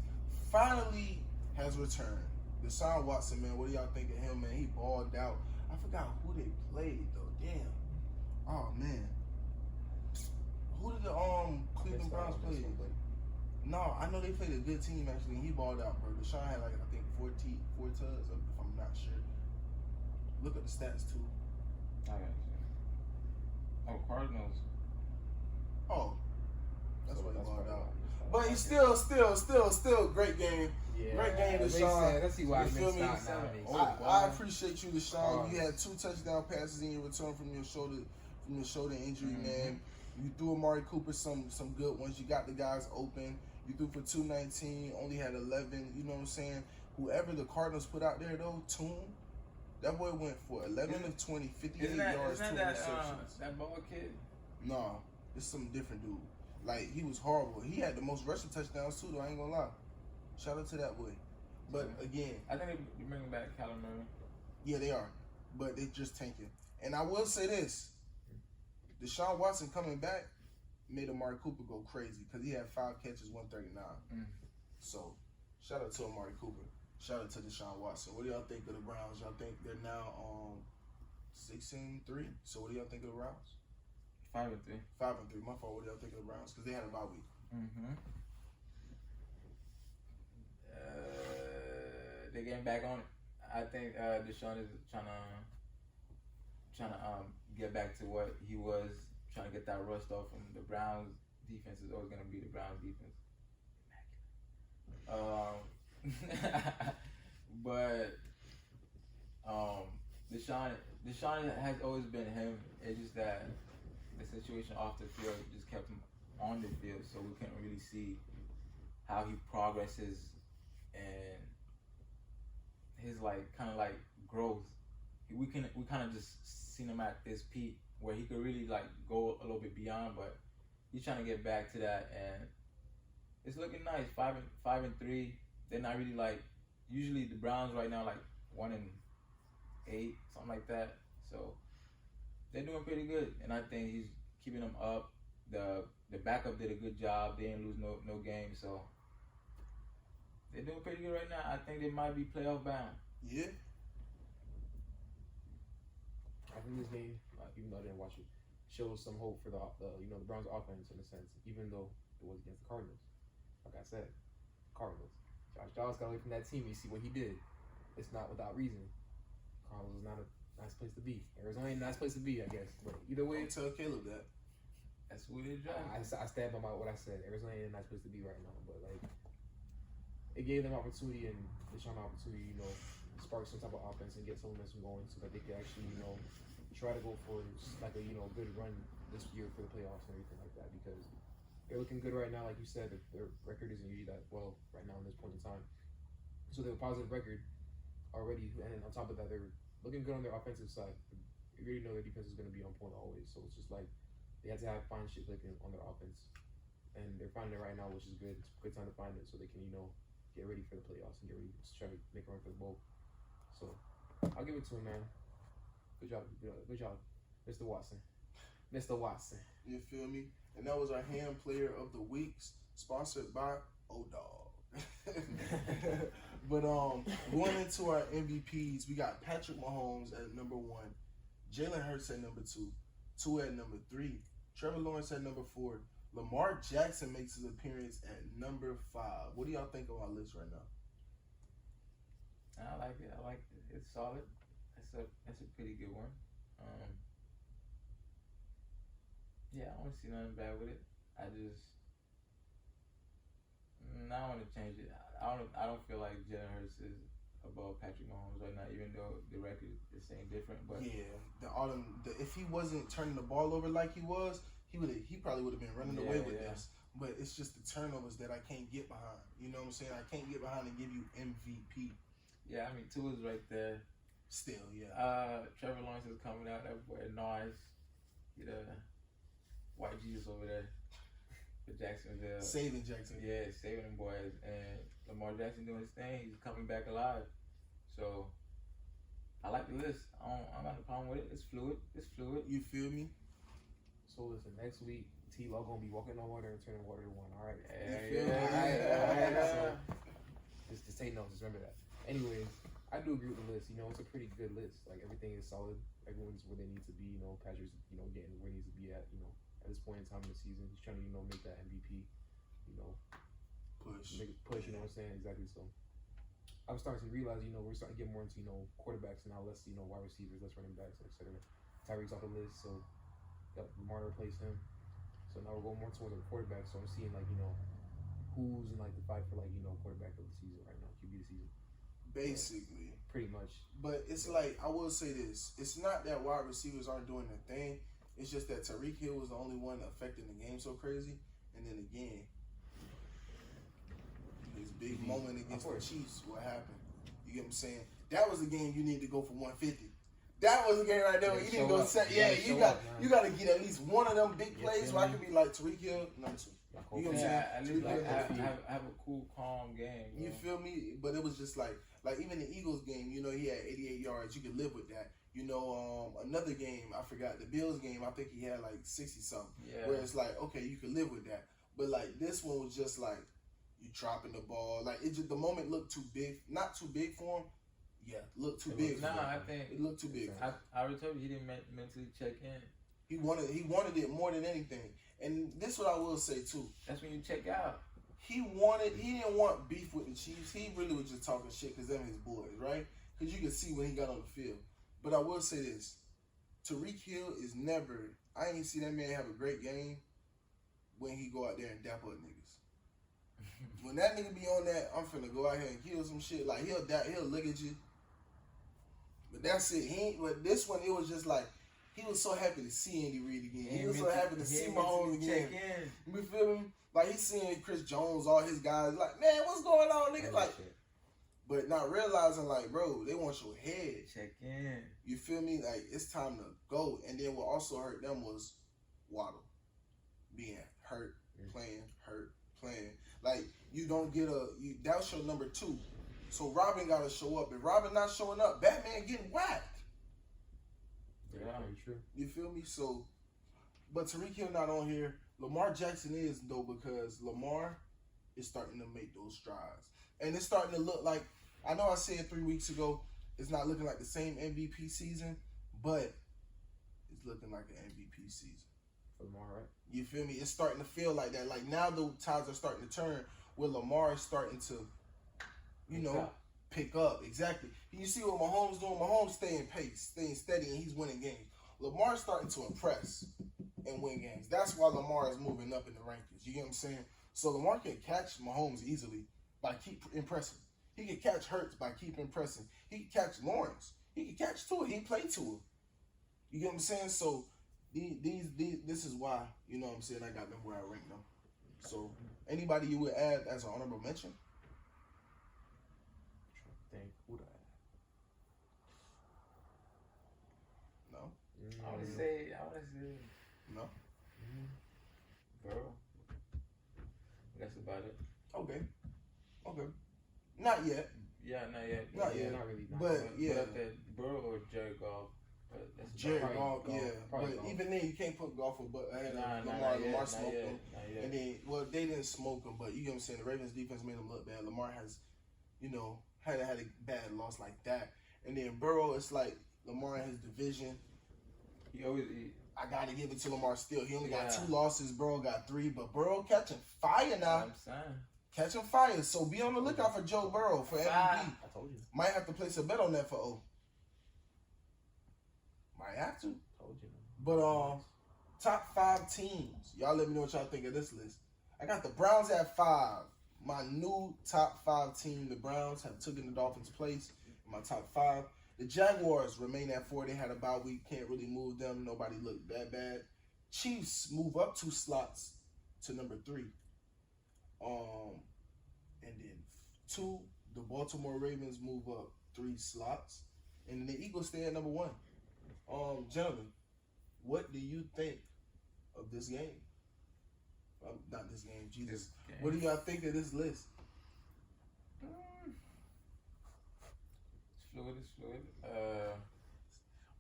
finally has returned. Deshaun Watson, man, what do y'all think of him, man? He balled out. I forgot who they played, though. Damn. Oh, man. Who did the Cleveland Browns play? No, I know they played a good team, actually. He balled out, bro. Deshaun had, like, I think, 4 tugs, if I'm not sure. Look at the stats, too. I got you. Oh, Cardinals. Oh. That's why he that's balled probably out. why. But he's still great game. Yeah, Great game, that makes Deshaun. sense. Let's see why You he feel missed me? out now. That makes I, sense. I appreciate you, Deshaun. You Oh. had 2 touchdown passes in your return from your shoulder injury, man. You threw Amari Cooper some good ones. You got the guys open. You threw for 219, only had 11. You know what I'm saying? Whoever the Cardinals put out there, though, Toon, that boy went for 11 of 20, 58 yards, 2 receptions. That ball kid? No, it's some different dude. Like, he was horrible. He had the most rushing touchdowns, too, though. I ain't gonna lie. Shout out to that boy. But, again, I think they're bringing back Kyler Murray. yeah, they are. But they just tanking. And I will say this. Deshaun Watson coming back made Amari Cooper go crazy because he had 5 catches, 139. So, shout out to Amari Cooper. Shout out to Deshaun Watson. What do y'all think of the Browns? Y'all think they're now 6-3? So, what do y'all think of the Browns? 5-3. 5-3. My fault. What do y'all think of the Browns? Because they had a bye week. They're getting back on it. I think Deshaun is trying to get back to what he was, trying to get that rust off from the Browns. Defense is always going to be the Browns defense. But Deshaun has always been him. It's just that the situation off the field just kept him on the field, so we couldn't really see how he progresses and his kind of growth. We kind of just seen him at this peak where he could really go a little bit beyond, but he's trying to get back to that, and it's looking nice. 5-3. They're not really usually the Browns right now 1-8, something like that. So they're doing pretty good, and I think he's keeping them up. The backup did a good job. They didn't lose no game, so they're doing pretty good right now. I think they might be playoff bound. Yeah. I think this game, even though I didn't watch it, shows some hope for the Browns offense in a sense, even though it was against the Cardinals. Like I said, Cardinals. Josh Dobbs got away from that team. You see what he did. It's not without reason. Cardinals is not a nice place to be. Arizona ain't a nice place to be, I guess. But either way, Don't tell Caleb that. That's what it does. I stand by what I said. Arizona ain't a nice place to be right now, but like it gave them opportunity and they showed an opportunity, you know, spark some type of offense and get some momentum going so that they could actually, you know, try to go for like a, you know, good run this year for the playoffs and everything like that because they're looking good right now. Like you said, their record isn't usually that well right now in this point in time. So they have a positive record already, and on top of that, they're looking good on their offensive side. You really know their defense is going to be on point always. So it's just like they had to find shit clicking on their offense, and they're finding it right now, which is good. It's a good time to find it so they can, you know, get ready for the playoffs and get ready to try to make a run for the bowl. So I'll give it to him, man. Good job, Mr. Watson. Mr. Watson. You feel me? And that was our hand player of the weeks, sponsored by O-Dog. But going into our MVPs, we got Patrick Mahomes at number 1, Jalen Hurts at number 2, Tua at number 3, Trevor Lawrence at number 4, Lamar Jackson makes his appearance at number 5. What do y'all think of our list right now? I like it. It's solid. That's a pretty good one. Yeah, I don't see nothing bad with it. I want to change it. I don't feel like Jalen Hurts is above Patrick Mahomes right now, even though the record is saying different. But yeah, if he wasn't turning the ball over like he was, he probably would have been running away with this. But it's just the turnovers that I can't get behind. You know what I'm saying? I can't get behind and give you MVP. Yeah, I mean, Tua's right there. Still, yeah. Trevor Lawrence is coming out. That boy nice. Get a white Jesus over there for Jacksonville. Saving Jacksonville. Yeah, saving them boys. And Lamar Jackson doing his thing. He's coming back alive. So I like the list. I don't have a problem with it. It's fluid. You feel me? So listen, next week T-Law gonna be walking on water and turning water to wine. All right. Yeah. So just take notes. Just remember that. Anyways, I do agree with the list. You know, it's a pretty good list. Like everything is solid. Everyone's where they need to be. You know, Patrick's, you know, getting where he needs to be at. You know, at this point in time in the season, he's trying to, you know, make that MVP. You know, make it push. You know what I'm saying? Exactly. So I'm starting to realize, you know, we're starting to get more into, you know, quarterbacks and now less, you know, wide receivers, less running backs, etc. Tyreek's off the list, so Lamar replaced him. So now we're going more towards the quarterback. So I'm seeing like, you know, who's in like the fight for like, you know, quarterback of the season right now, QB of the season. Basically. Pretty much. But it's like, I will say this. It's not that wide receivers aren't doing their thing. It's just that Tyreek Hill was the only one affecting the game so crazy. And then again, his big moment against the Chiefs, what happened? You get what I'm saying? That was the game you need to go for 150. That was the game right there. You need to go set. Yeah, you got to get at least one of them big plays where I can be like Tyreek Hill, number 2. You know what I'm saying? At least have a cool, calm game. You feel me? But it was just like even the Eagles game, you know, he had 88 yards. You could live with that. You know, another game, I forgot, the Bills game, I think he had like 60-something. Yeah. Where it's like, okay, you could live with that. But like this one was just like, you dropping the ball. Like it just, the moment looked too big. Not too big for him. Yeah, looked too big. I think it looked too big. I already told you he didn't mentally check in. He wanted it more than anything. And this is what I will say too. That's when you check out. He didn't want beef with the Chiefs. He really was just talking shit because them his boys, right? Because you can see when he got on the field. But I will say this. Tyreek Hill is never, I ain't see that man have a great game when he go out there and dap up niggas. When that nigga be on that, I'm finna go out here and kill some shit. Like he'll look at you. But that's it. But this one, it was just like, he was so happy to see Andy Reid again. He was so happy to see Mahomes again. You feel me? Like, he's seeing Chris Jones, all his guys, like, man, what's going on, nigga? Like, but not realizing, like, bro, they want your head. Check in. You feel me? Like, it's time to go. And then what also hurt them was Waddle being hurt, playing. Like, you don't get that was your number 2. So Robin got to show up. If Robin not showing up, Batman getting whacked. Yeah, very true. You feel me? So, but Tyreek Hill not on here. Lamar Jackson is, though, because Lamar is starting to make those strides. And it's starting to look like, I know I said 3 weeks ago, it's not looking like the same MVP season, but it's looking like an MVP season. For Lamar, right? You feel me? It's starting to feel like that. Like, now the tides are starting to turn where Lamar is starting to, you know, pick up. Exactly. You see what Mahomes doing? Mahomes staying pace, staying steady, and he's winning games. Lamar's starting to impress and win games. That's why Lamar is moving up in the rankings. You get what I'm saying? So Lamar can catch Mahomes easily by keep impressing. He can catch Hurts by keep impressing. He can catch Lawrence. He can catch Tua. He played Tua. You get what I'm saying? So this is why, you know what I'm saying, I got them where I rank them. So anybody you would add as an honorable mention? Think who do I No. I want to say No. Burrow. That's about it. Okay. Not yet. Yeah, not yet. Not yet. Not really. But yeah. But that Burrow or Jared Goff. But that's Jared Probably Goff, Goff. yeah. Probably But Goff. even then, you can't put Goff ahead of Lamar. not yet, Lamar smoked him. Not yet. And then, well, they didn't smoke him, but you get what I'm saying? The Ravens defense made him look bad. Lamar has, you know, had a bad loss like that. And then Burrow, it's like Lamar in his division. I got to give it to Lamar still. He only got 2 losses. Burrow got 3. But Burrow catching fire now. I'm saying. Catching fire. So be on the lookout for Joe Burrow for MVP. I told you. Might have to place a bet on that for O. Might have to. Told you. But top 5 teams. Y'all let me know what y'all think of this list. I got the Browns at 5. My new top 5 team. The Browns have taken the Dolphins' place in my top 5. The Jaguars remain at 4. They had a bye week. Can't really move them. Nobody looked that bad. Chiefs move up 2 slots to number 3. And then 2, the Baltimore Ravens move up 3 slots. And the Eagles stay at number 1. Gentlemen, what do you think of this game? Not this game, Jesus. What do y'all think of this list? It's fluid.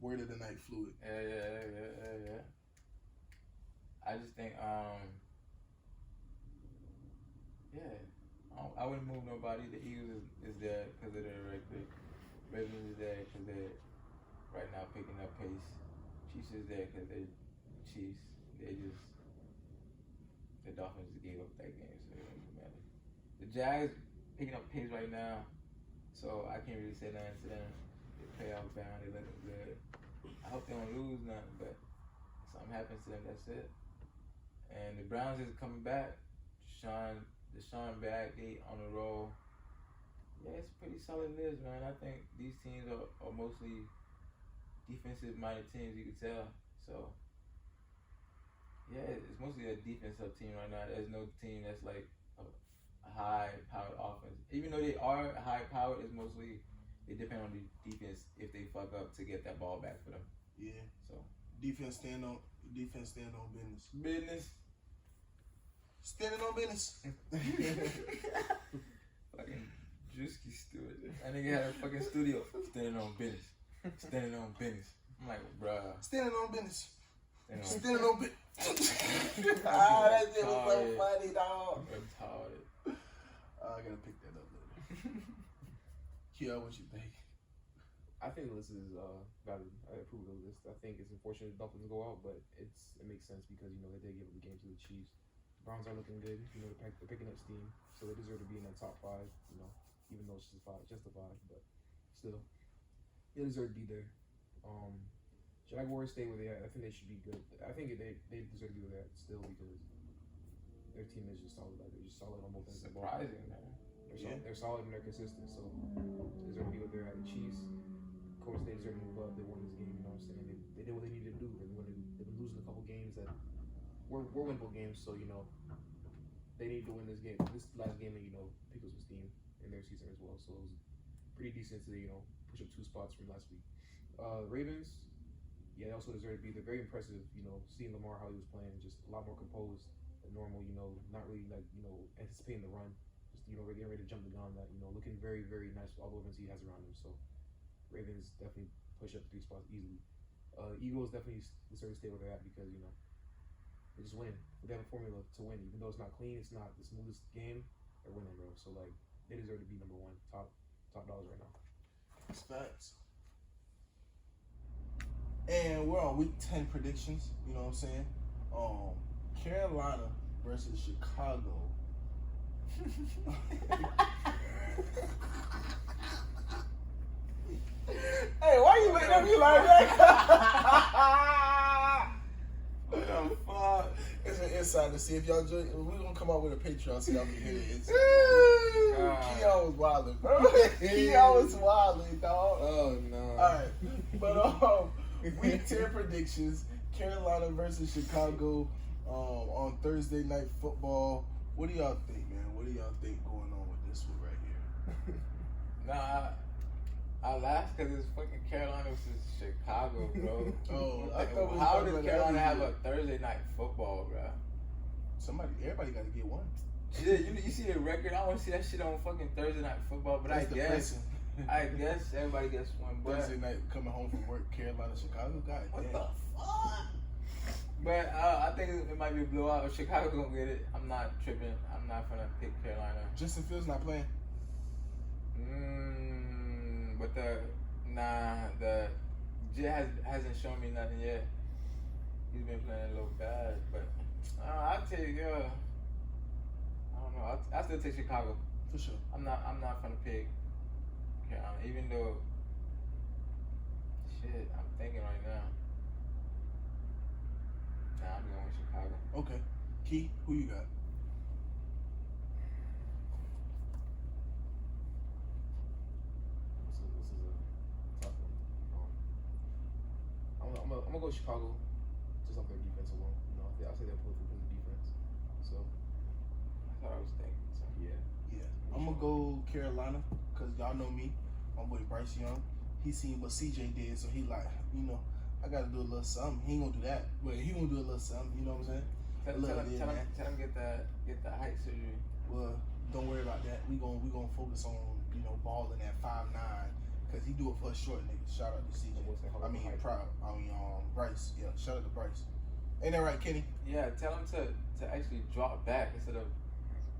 Word of the night, fluid. Yeah. I just think, I wouldn't move nobody. The Eagles is there because of their record. Ravens is there because they're right now picking up pace. Chiefs is there because they're Chiefs. The Dolphins just gave up that game, so it doesn't matter. The Jags picking up pace right now, so I can't really say nothing to them. They playoff bound, they look good. I hope they don't lose nothing, but if something happens to them, that's it. And the Browns is coming back. Deshaun back, they on the roll. Yeah, it's a pretty solid list, man. I think these teams are mostly defensive-minded teams, you can tell. So, yeah, it's mostly a defensive team right now. There's no team that's like a high-powered offense. Even though they are high-powered, it's mostly they depend on the defense if they fuck up to get that ball back for them. Yeah. So Defense stand on business. Standing on business. Fucking Drewski Stewart. That nigga had a fucking studio. Standing on business. I'm like, bruh. Standing on business. Standing on business. That shit was so funny, dog. Retarded. I gotta pick that up later. Kia, what you think? I think the list is valid. I approve of the list. I think it's unfortunate the Dolphins go out, but it makes sense because they did give up the game to the Chiefs. The Browns are looking good. They're picking up steam, so they deserve to be in that top 5. Even though it's just a 5, but still, they deserve to be there. Jaguars stay where they are. I think they should be good. I think they deserve to be where they're at still because their team is just solid. They're just solid on both ends of the ball. Surprising, man. They're solid and they're consistent, so they deserve to be where they're at. The Chiefs, of course, they deserve to move up. They won this game, you know what I'm saying? They did what they needed to do. They've been losing a couple games that were winnable games, so they need to win this game. This last game, and pick up some steam in their season as well. So it was pretty decent to push up 2 spots from last week. Ravens, they also deserve to be. They're very impressive. Seeing Lamar how he was playing, just a lot more composed than normal. Not really anticipating the run. Just getting ready to jump the gun. That looking very, very nice with all the weapons he has around him. So Ravens definitely push up 3 spots easily. Eagles definitely deserve to stay where they're at because they just win. They have a formula to win, even though it's not clean. It's not the smoothest game. They're winning, bro. So they deserve to be number 1, top dollars right now. That's facts. And we're on week 10 predictions. You know what I'm saying? Carolina versus Chicago. looked at me like that. What the fuck? It's an insider. See if y'all join. We're gonna come out with a Patreon so y'all can hear it. Keon was wilding, bro. Keon was wilding, dog. Oh no. Alright. But week 10 predictions. Carolina versus Chicago on Thursday night football. What do y'all think, man? What do y'all think going on with this one right here? Nah, I laughed because it's fucking Carolina versus Chicago, bro. I thought we was How talking does about Carolina that have year. a Thursday night football, bro? Everybody got to get one. Yeah, you see the record? I want to see that shit on fucking Thursday night football, but That's depressing. I guess everybody gets one. But Thursday night coming home from work, Carolina, Chicago. God what damn. the fuck? But I think it might be a blowout. If Chicago gonna get it, I'm not tripping. I'm not gonna pick Carolina. Justin Fields not playing. But the Jet hasn't shown me nothing yet. He's been playing a little bad, but I'll take I don't know. I'll still take Chicago. For sure. I'm not gonna pick Carolina, even though shit. I'm thinking right now. Nah, I'm going with Chicago. Okay. Key, who you got? This is a tough one. I'm gonna go Chicago, just off their defense alone. You know, I say they'll pull through because of defense. So That's what I was thinking. So. yeah. Yeah. I'm going to go Carolina because y'all know me. My boy Bryce Young. He seen what CJ did, so he like, I got to do a little something. He ain't going to do that, but he going to do a little something. You know what I'm saying? Tell him get the height surgery. Well, don't worry about that. We gonna focus on balling at 5'9", because he do it for a short nigga. Shout out to CJ. Bryce. Yeah, shout out to Bryce. Ain't that right, Kenny? Yeah, tell him to actually drop back instead of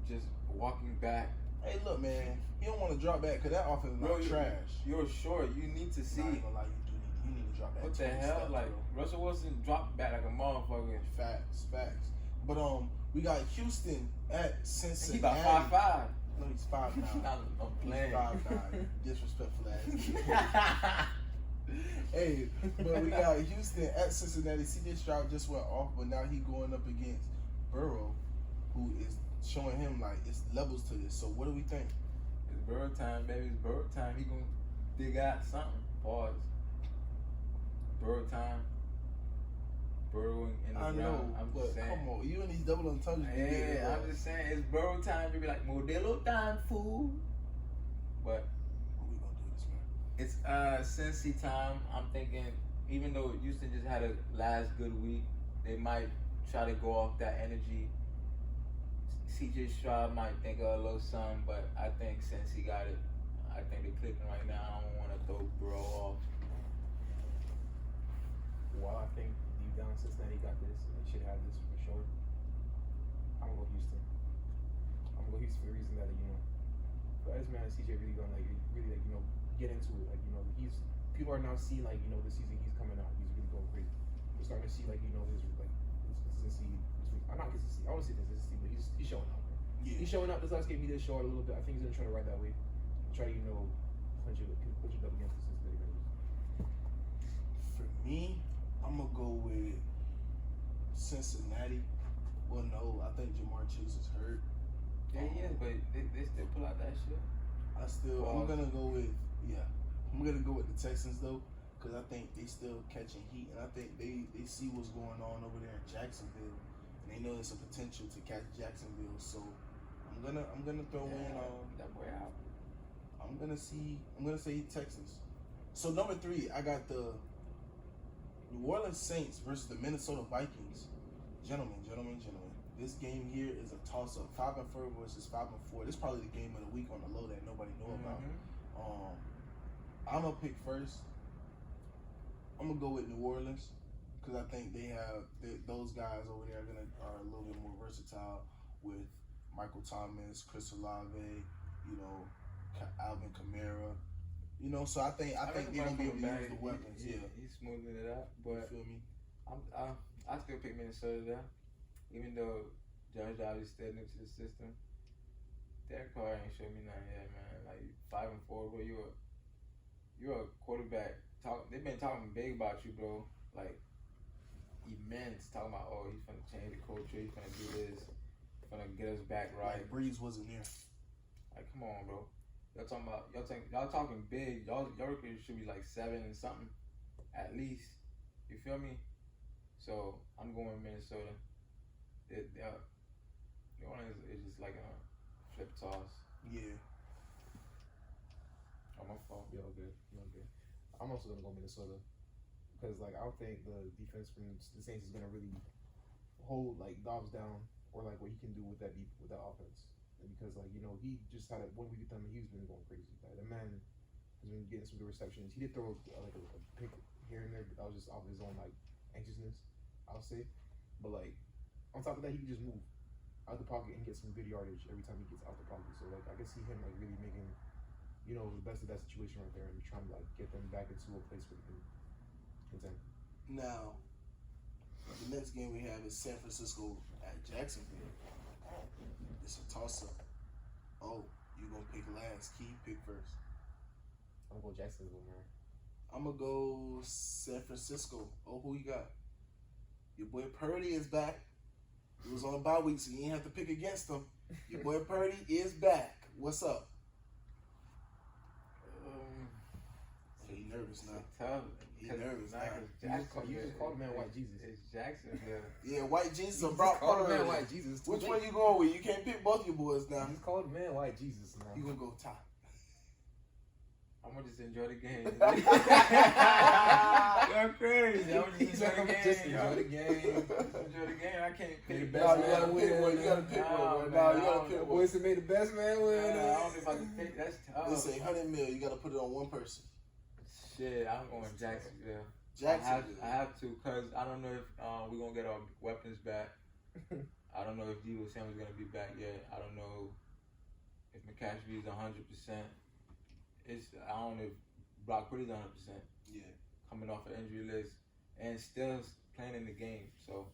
just walking back. Hey, look, man. He don't want to drop back because that offense is Bro, like trash. You're short. You need to see. Not even gonna lie, you need to drop back. What the 20 hell? steps, Like bro. Russell Wilson dropped back like a motherfucker. Facts. But we got Houston at Cincinnati. He about 5'5". No, he's 5'9". I'm playing. He's 5'9". Disrespectful ass. Hey, but we got Houston at Cincinnati. CJ Stroud just went off, but now he going up against Burrow, who is showing him like it's levels to this. So what do we think? It's Burrow time, baby. It's Burrow time. He gonna dig out something. Pause. Burrow time. Burrowing in the I know, ground. I'm but just saying. come on, you and these double entendres. Yeah, I'm just saying. It's Burrow time. You be like Modelo time, fool. But What we gonna do this, man? it's Cincy time. I'm thinking, even though Houston just had a last good week, they might try to go off that energy. CJ Stroud might think of a little something, but I think Cincy got it. I think they're clicking right now. I don't want to throw Burrow off. While I think deep down Cincinnati got this, and they should have this for sure. I'm gonna go Houston. I'm gonna go Houston for the reason that but this man CJ really gonna get into it. People are now seeing this season he's coming out. He's really going crazy. We're starting to see his consistency. Not consistency. I want to say consistency, but he's showing out. Bro. Yeah. He's showing up. This last game he did show out a little bit. I think he's gonna try to ride that wave. Try to punch it up against the Cincinnati Bengals. For me, I'm gonna go with Cincinnati. Well, no, I think Jamar Chase is hurt. Yeah, he is, but they still pull out that shit. I'm gonna go with the Texans though, because I think they still catching heat, and I think they see what's going on over there in Jacksonville, and they know there's a potential to catch Jacksonville. So I'm gonna throw in that boy out. I'm gonna say Texans. So number 3, I got the New Orleans Saints versus the Minnesota Vikings. Gentlemen. This game here is a toss-up. 5-4 versus 5-4. This is probably the game of the week on the low that nobody know about. I'm gonna pick first. I'm gonna go with New Orleans because I think those guys over there are a little bit more versatile with Michael Thomas, Chris Olave, Alvin Kamara. So I think they're gonna be able to use the weapons. Yeah, He's smoothing it out, but you feel me? I still pick Minnesota there, even though Josh Dobbs is still new to the system. Derek Carr ain't showed me nothing yet, man. Like 5-4, bro. You're a quarterback they've been talking big about you, bro. Like immense, talking about he's gonna change the culture, he's gonna do this, he's gonna get us back right. Like Breeze wasn't there. Like, come on, bro. Y'all talking big. Y'all record should be like 7 and something, at least. You feel me? So I'm going Minnesota. The one is just like a flip toss. Yeah. Oh, my fault. You're all good. I'm also gonna go Minnesota because like I don't think the defense from the Saints is gonna really hold like Dobbs down or like what he can do with that offense. And because like he just had one week with them, he's been going crazy. Like, the man has been getting some good receptions. He did throw like a pick here and there, but that was just off his own like anxiousness, I'll say. But like on top of that, he can just move out the pocket and get some good yardage every time he gets out the pocket. So like I can see him like really making the best of that situation right there and trying to like get them back into a place where they can contend. Now, the next game we have is San Francisco at Jacksonville. It's a toss-up. Oh, you gonna pick last. Key, pick first. I'm gonna go Jacksonville, man. I'm gonna go San Francisco. Oh, who you got? Your boy Purdy is back. He was on a bye week, so you didn't have to pick against him. Your boy Purdy is back. What's up? He nervous now. Tough. He nervous now. You just called the man White Jesus. It's Jacksonville. Yeah, White Jesus or Brock called the Purdy. man White Jesus. Which one you going with? You can't pick both your boys now. He's called the man White Jesus now. You gonna go top. I'm gonna just enjoy the game. You're crazy. I'm just enjoy the game. Enjoy the game. I can't pick the No, best. you gotta pick one. You gotta pick one. No, you gotta pick one. Boys made the best man win. I don't know if I can pick. That's tough. They say 100 mil. You gotta put it on one person. Shit, I'm going Jacksonville. Jacksonville. I have to, cause I don't know if we're gonna get our weapons back. I don't know if Deebo Samuel's gonna be back yet. I don't know if McCaffrey is 100%. I don't know if Brock Purdy's 100%. Yeah. Coming off an injury list and still playing in the game, so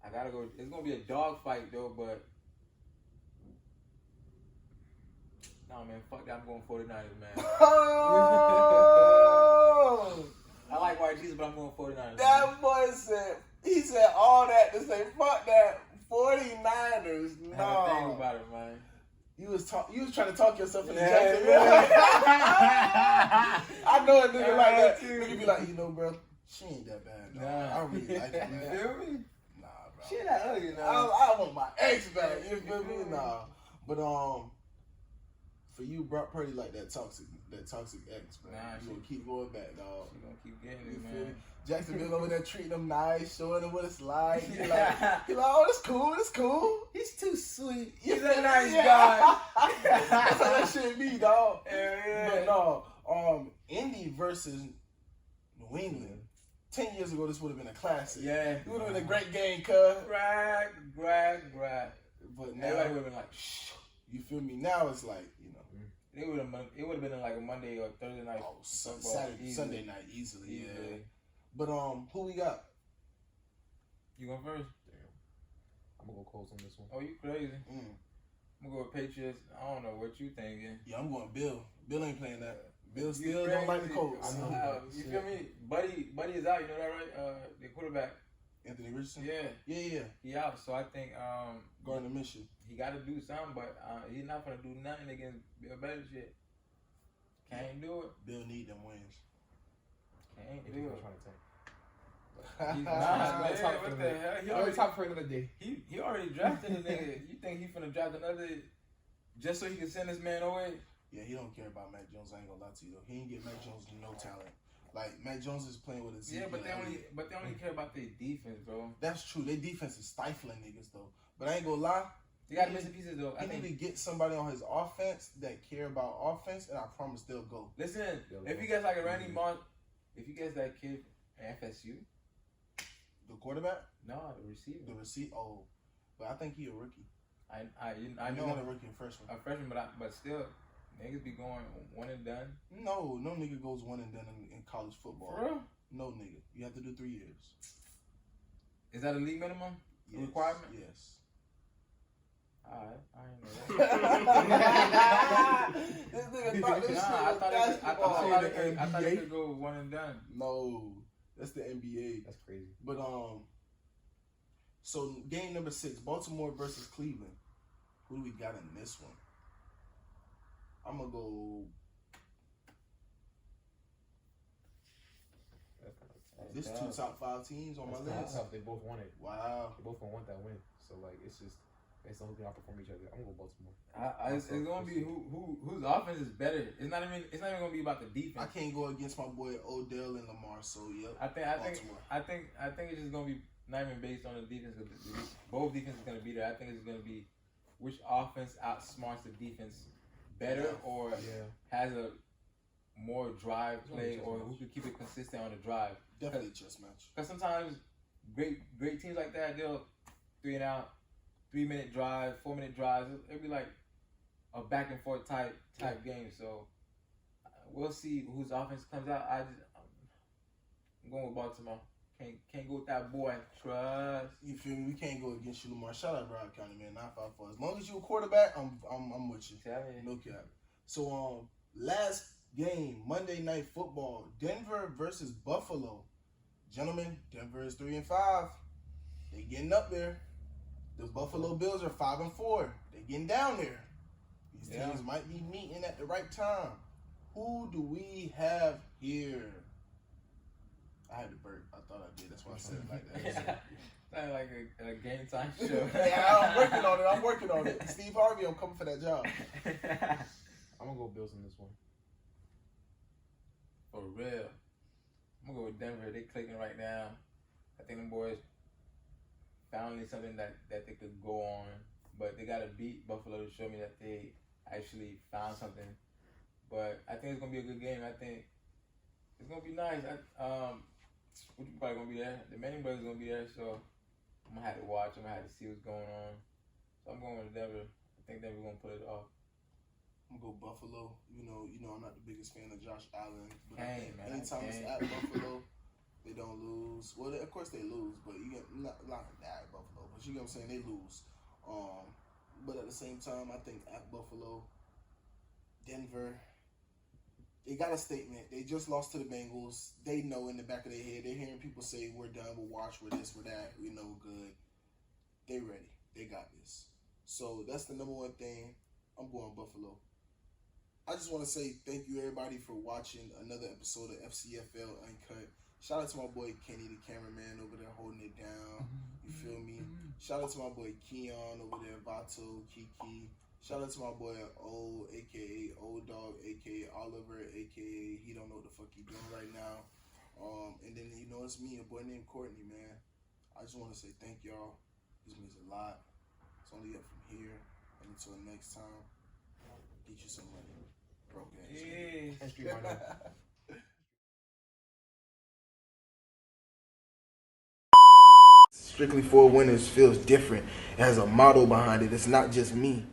I gotta go. It's gonna be a dog fight though, but nah, man, fuck that. I'm going 49ers, man. Oh! I like White Jesus, but I'm going 49ers. That boy he said all that to say fuck that 49ers. I had to think No. about it, man. You was trying to talk yourself into Yeah, Jacksonville. I know a nigga like that. Nigga be like, bro, she ain't that bad. Dog. Nah. I really like her, You man. feel me? Nah, bro. Shit, that ugly now. I want my ex back. You feel me? Nah. But for you, Brock Purdy like that toxic ex, bro. Nah, You gonna keep going back, dog. She gonna keep getting You it, feel me? man. Jacksonville over there treating them nice, showing them what it's like. He like, oh, it's cool. He's too sweet. You He's feel a me? nice Yeah. guy. That's how that shit be, dog. Yeah. But no, Indy versus New England. 10 years ago, this would have been a classic. Yeah. It would have been a great game, cuz. Brag. But now, Everybody would have been like, shh. you feel me? Now it's like, It would have been like a Monday or Thursday night. Saturday, Sunday night, easily. Yeah. But who we got? You going first? Damn. I'm gonna go Colts on this one. Oh, you crazy. I'm gonna go with Patriots. I don't know what you thinking. Yeah, I'm going Bill. Bill ain't playing that. Bill still don't like the Colts. I know. You feel me? Buddy is out. You know that, right? The quarterback. Anthony Richardson? Yeah. He out. So I think Gardner Minshew. he got to do something, but he's not gonna do nothing against Bill Belichick. Can't do it. Bill need them wins. Can't If do he's it. trying to tank. He's Nah, not, man, man. top What for the the- hell? He Already already, top for another day. he already drafted a nigga. You think he finna draft another just so he can send this man away? Yeah, he don't care about Mac Jones. I ain't gonna lie to you though. He ain't get Mac Jones no talent. Like Mac Jones is playing with a Yeah, but they only care about their defense, bro. That's true. Their defense is stifling niggas though. But I ain't gonna lie. They got missing pieces though. I He need think. to get somebody on his offense that care about offense, and I promise they'll go. Listen, They'll if go. you guys like a Randy Moss, if you guys that kid at FSU, The quarterback, no, the receiver. the receipt. Oh, but I think he a rookie. I He's know not a rookie, a freshman. a freshman, but still, niggas be going one and done. No nigga goes one and done in college football. For real? No nigga. You have to do 3 years. Is that a league minimum? Yes. Requirement? Yes. Alright, I ain't know that. This nigga about this shit. I thought Basketball. it could go one and done. No, that's the NBA. That's crazy. But so game number 6, Baltimore versus Cleveland. Who do we got in this one? I'm gonna go. This 2 top 5 teams on my list. Tough. They both want it. Wow. They both want that win. So like it's just based on who can outperform each other. I'm gonna go Baltimore. It's gonna be whose offense is better. It's not even gonna be about the defense. I can't go against my boy Odell and Lamar. So yep. I think it's just gonna be not even based on the defense. Both defenses are gonna be there. I think it's gonna be which offense outsmarts the defense better or has a more drive play or who can keep it consistent on the drive. Definitely a chess match. Because sometimes great teams like that, they'll 3 and out, 3-minute drive, 4-minute drives. It'll be like a back and forth type game. So we'll see whose offense comes out. I'm going with Baltimore. Can't go with that boy. Trust. You feel me? We can't go against you, Lamar. Shout out Broward County, man. 954. As long as you a quarterback, I'm with you. No cap. So last game, Monday Night Football, Denver versus Buffalo. Gentlemen, Denver is 3-5. They getting up there. The Buffalo Bills are 5-4. They getting down there. These teams might be meeting at the right time. Who do we have here? I had to burp. I thought I did. That's why I said it like that. Sounded like a game time show. Yeah, I'm working on it. Steve Harvey, I'm coming for that job. I'm gonna go Bills in this one. For real. I'm gonna go with Denver. They clicking right now. I think them boys finally something that they could go on. But they gotta beat Buffalo to show me that they actually found something. But I think it's gonna be a good game. I think it's gonna be nice. Which probably gonna be there. The Manning brothers gonna be there, so I'm gonna have to watch. I'm gonna have to see what's going on. So I'm going with Denver. I think Denver gonna pull it off. I'm gonna go Buffalo. You know, I'm not the biggest fan of Josh Allen, but Anytime it's at Buffalo, they don't lose. Well, of course they lose, but you get not at Buffalo. But you know what I'm saying? They lose. But at the same time, I think at Buffalo, Denver, they got a statement. They just lost to the Bengals. They know in the back of their head, they're hearing people say, we're done, we'll watch, we're this, we're that, we know good. They ready. They got this. So that's the number one thing. I'm going Buffalo. I just want to say thank you, everybody, for watching another episode of FCFL Uncut. Shout out to my boy Kenny, the cameraman over there holding it down. You feel me? Shout out to my boy Keon over there, Vato, Kiki. Shout out to my boy O, a.k.a. O-Dog, a.k.a. Oliver, a.k.a. he don't know what the fuck he doing right now. And then, it's me, a boy named Courtney, man. I just want to say thank y'all. This means a lot. It's only up from here. And until next time, get you some money. Broke ass. Strictly for Winners feels different. It has a motto behind it. It's not just me.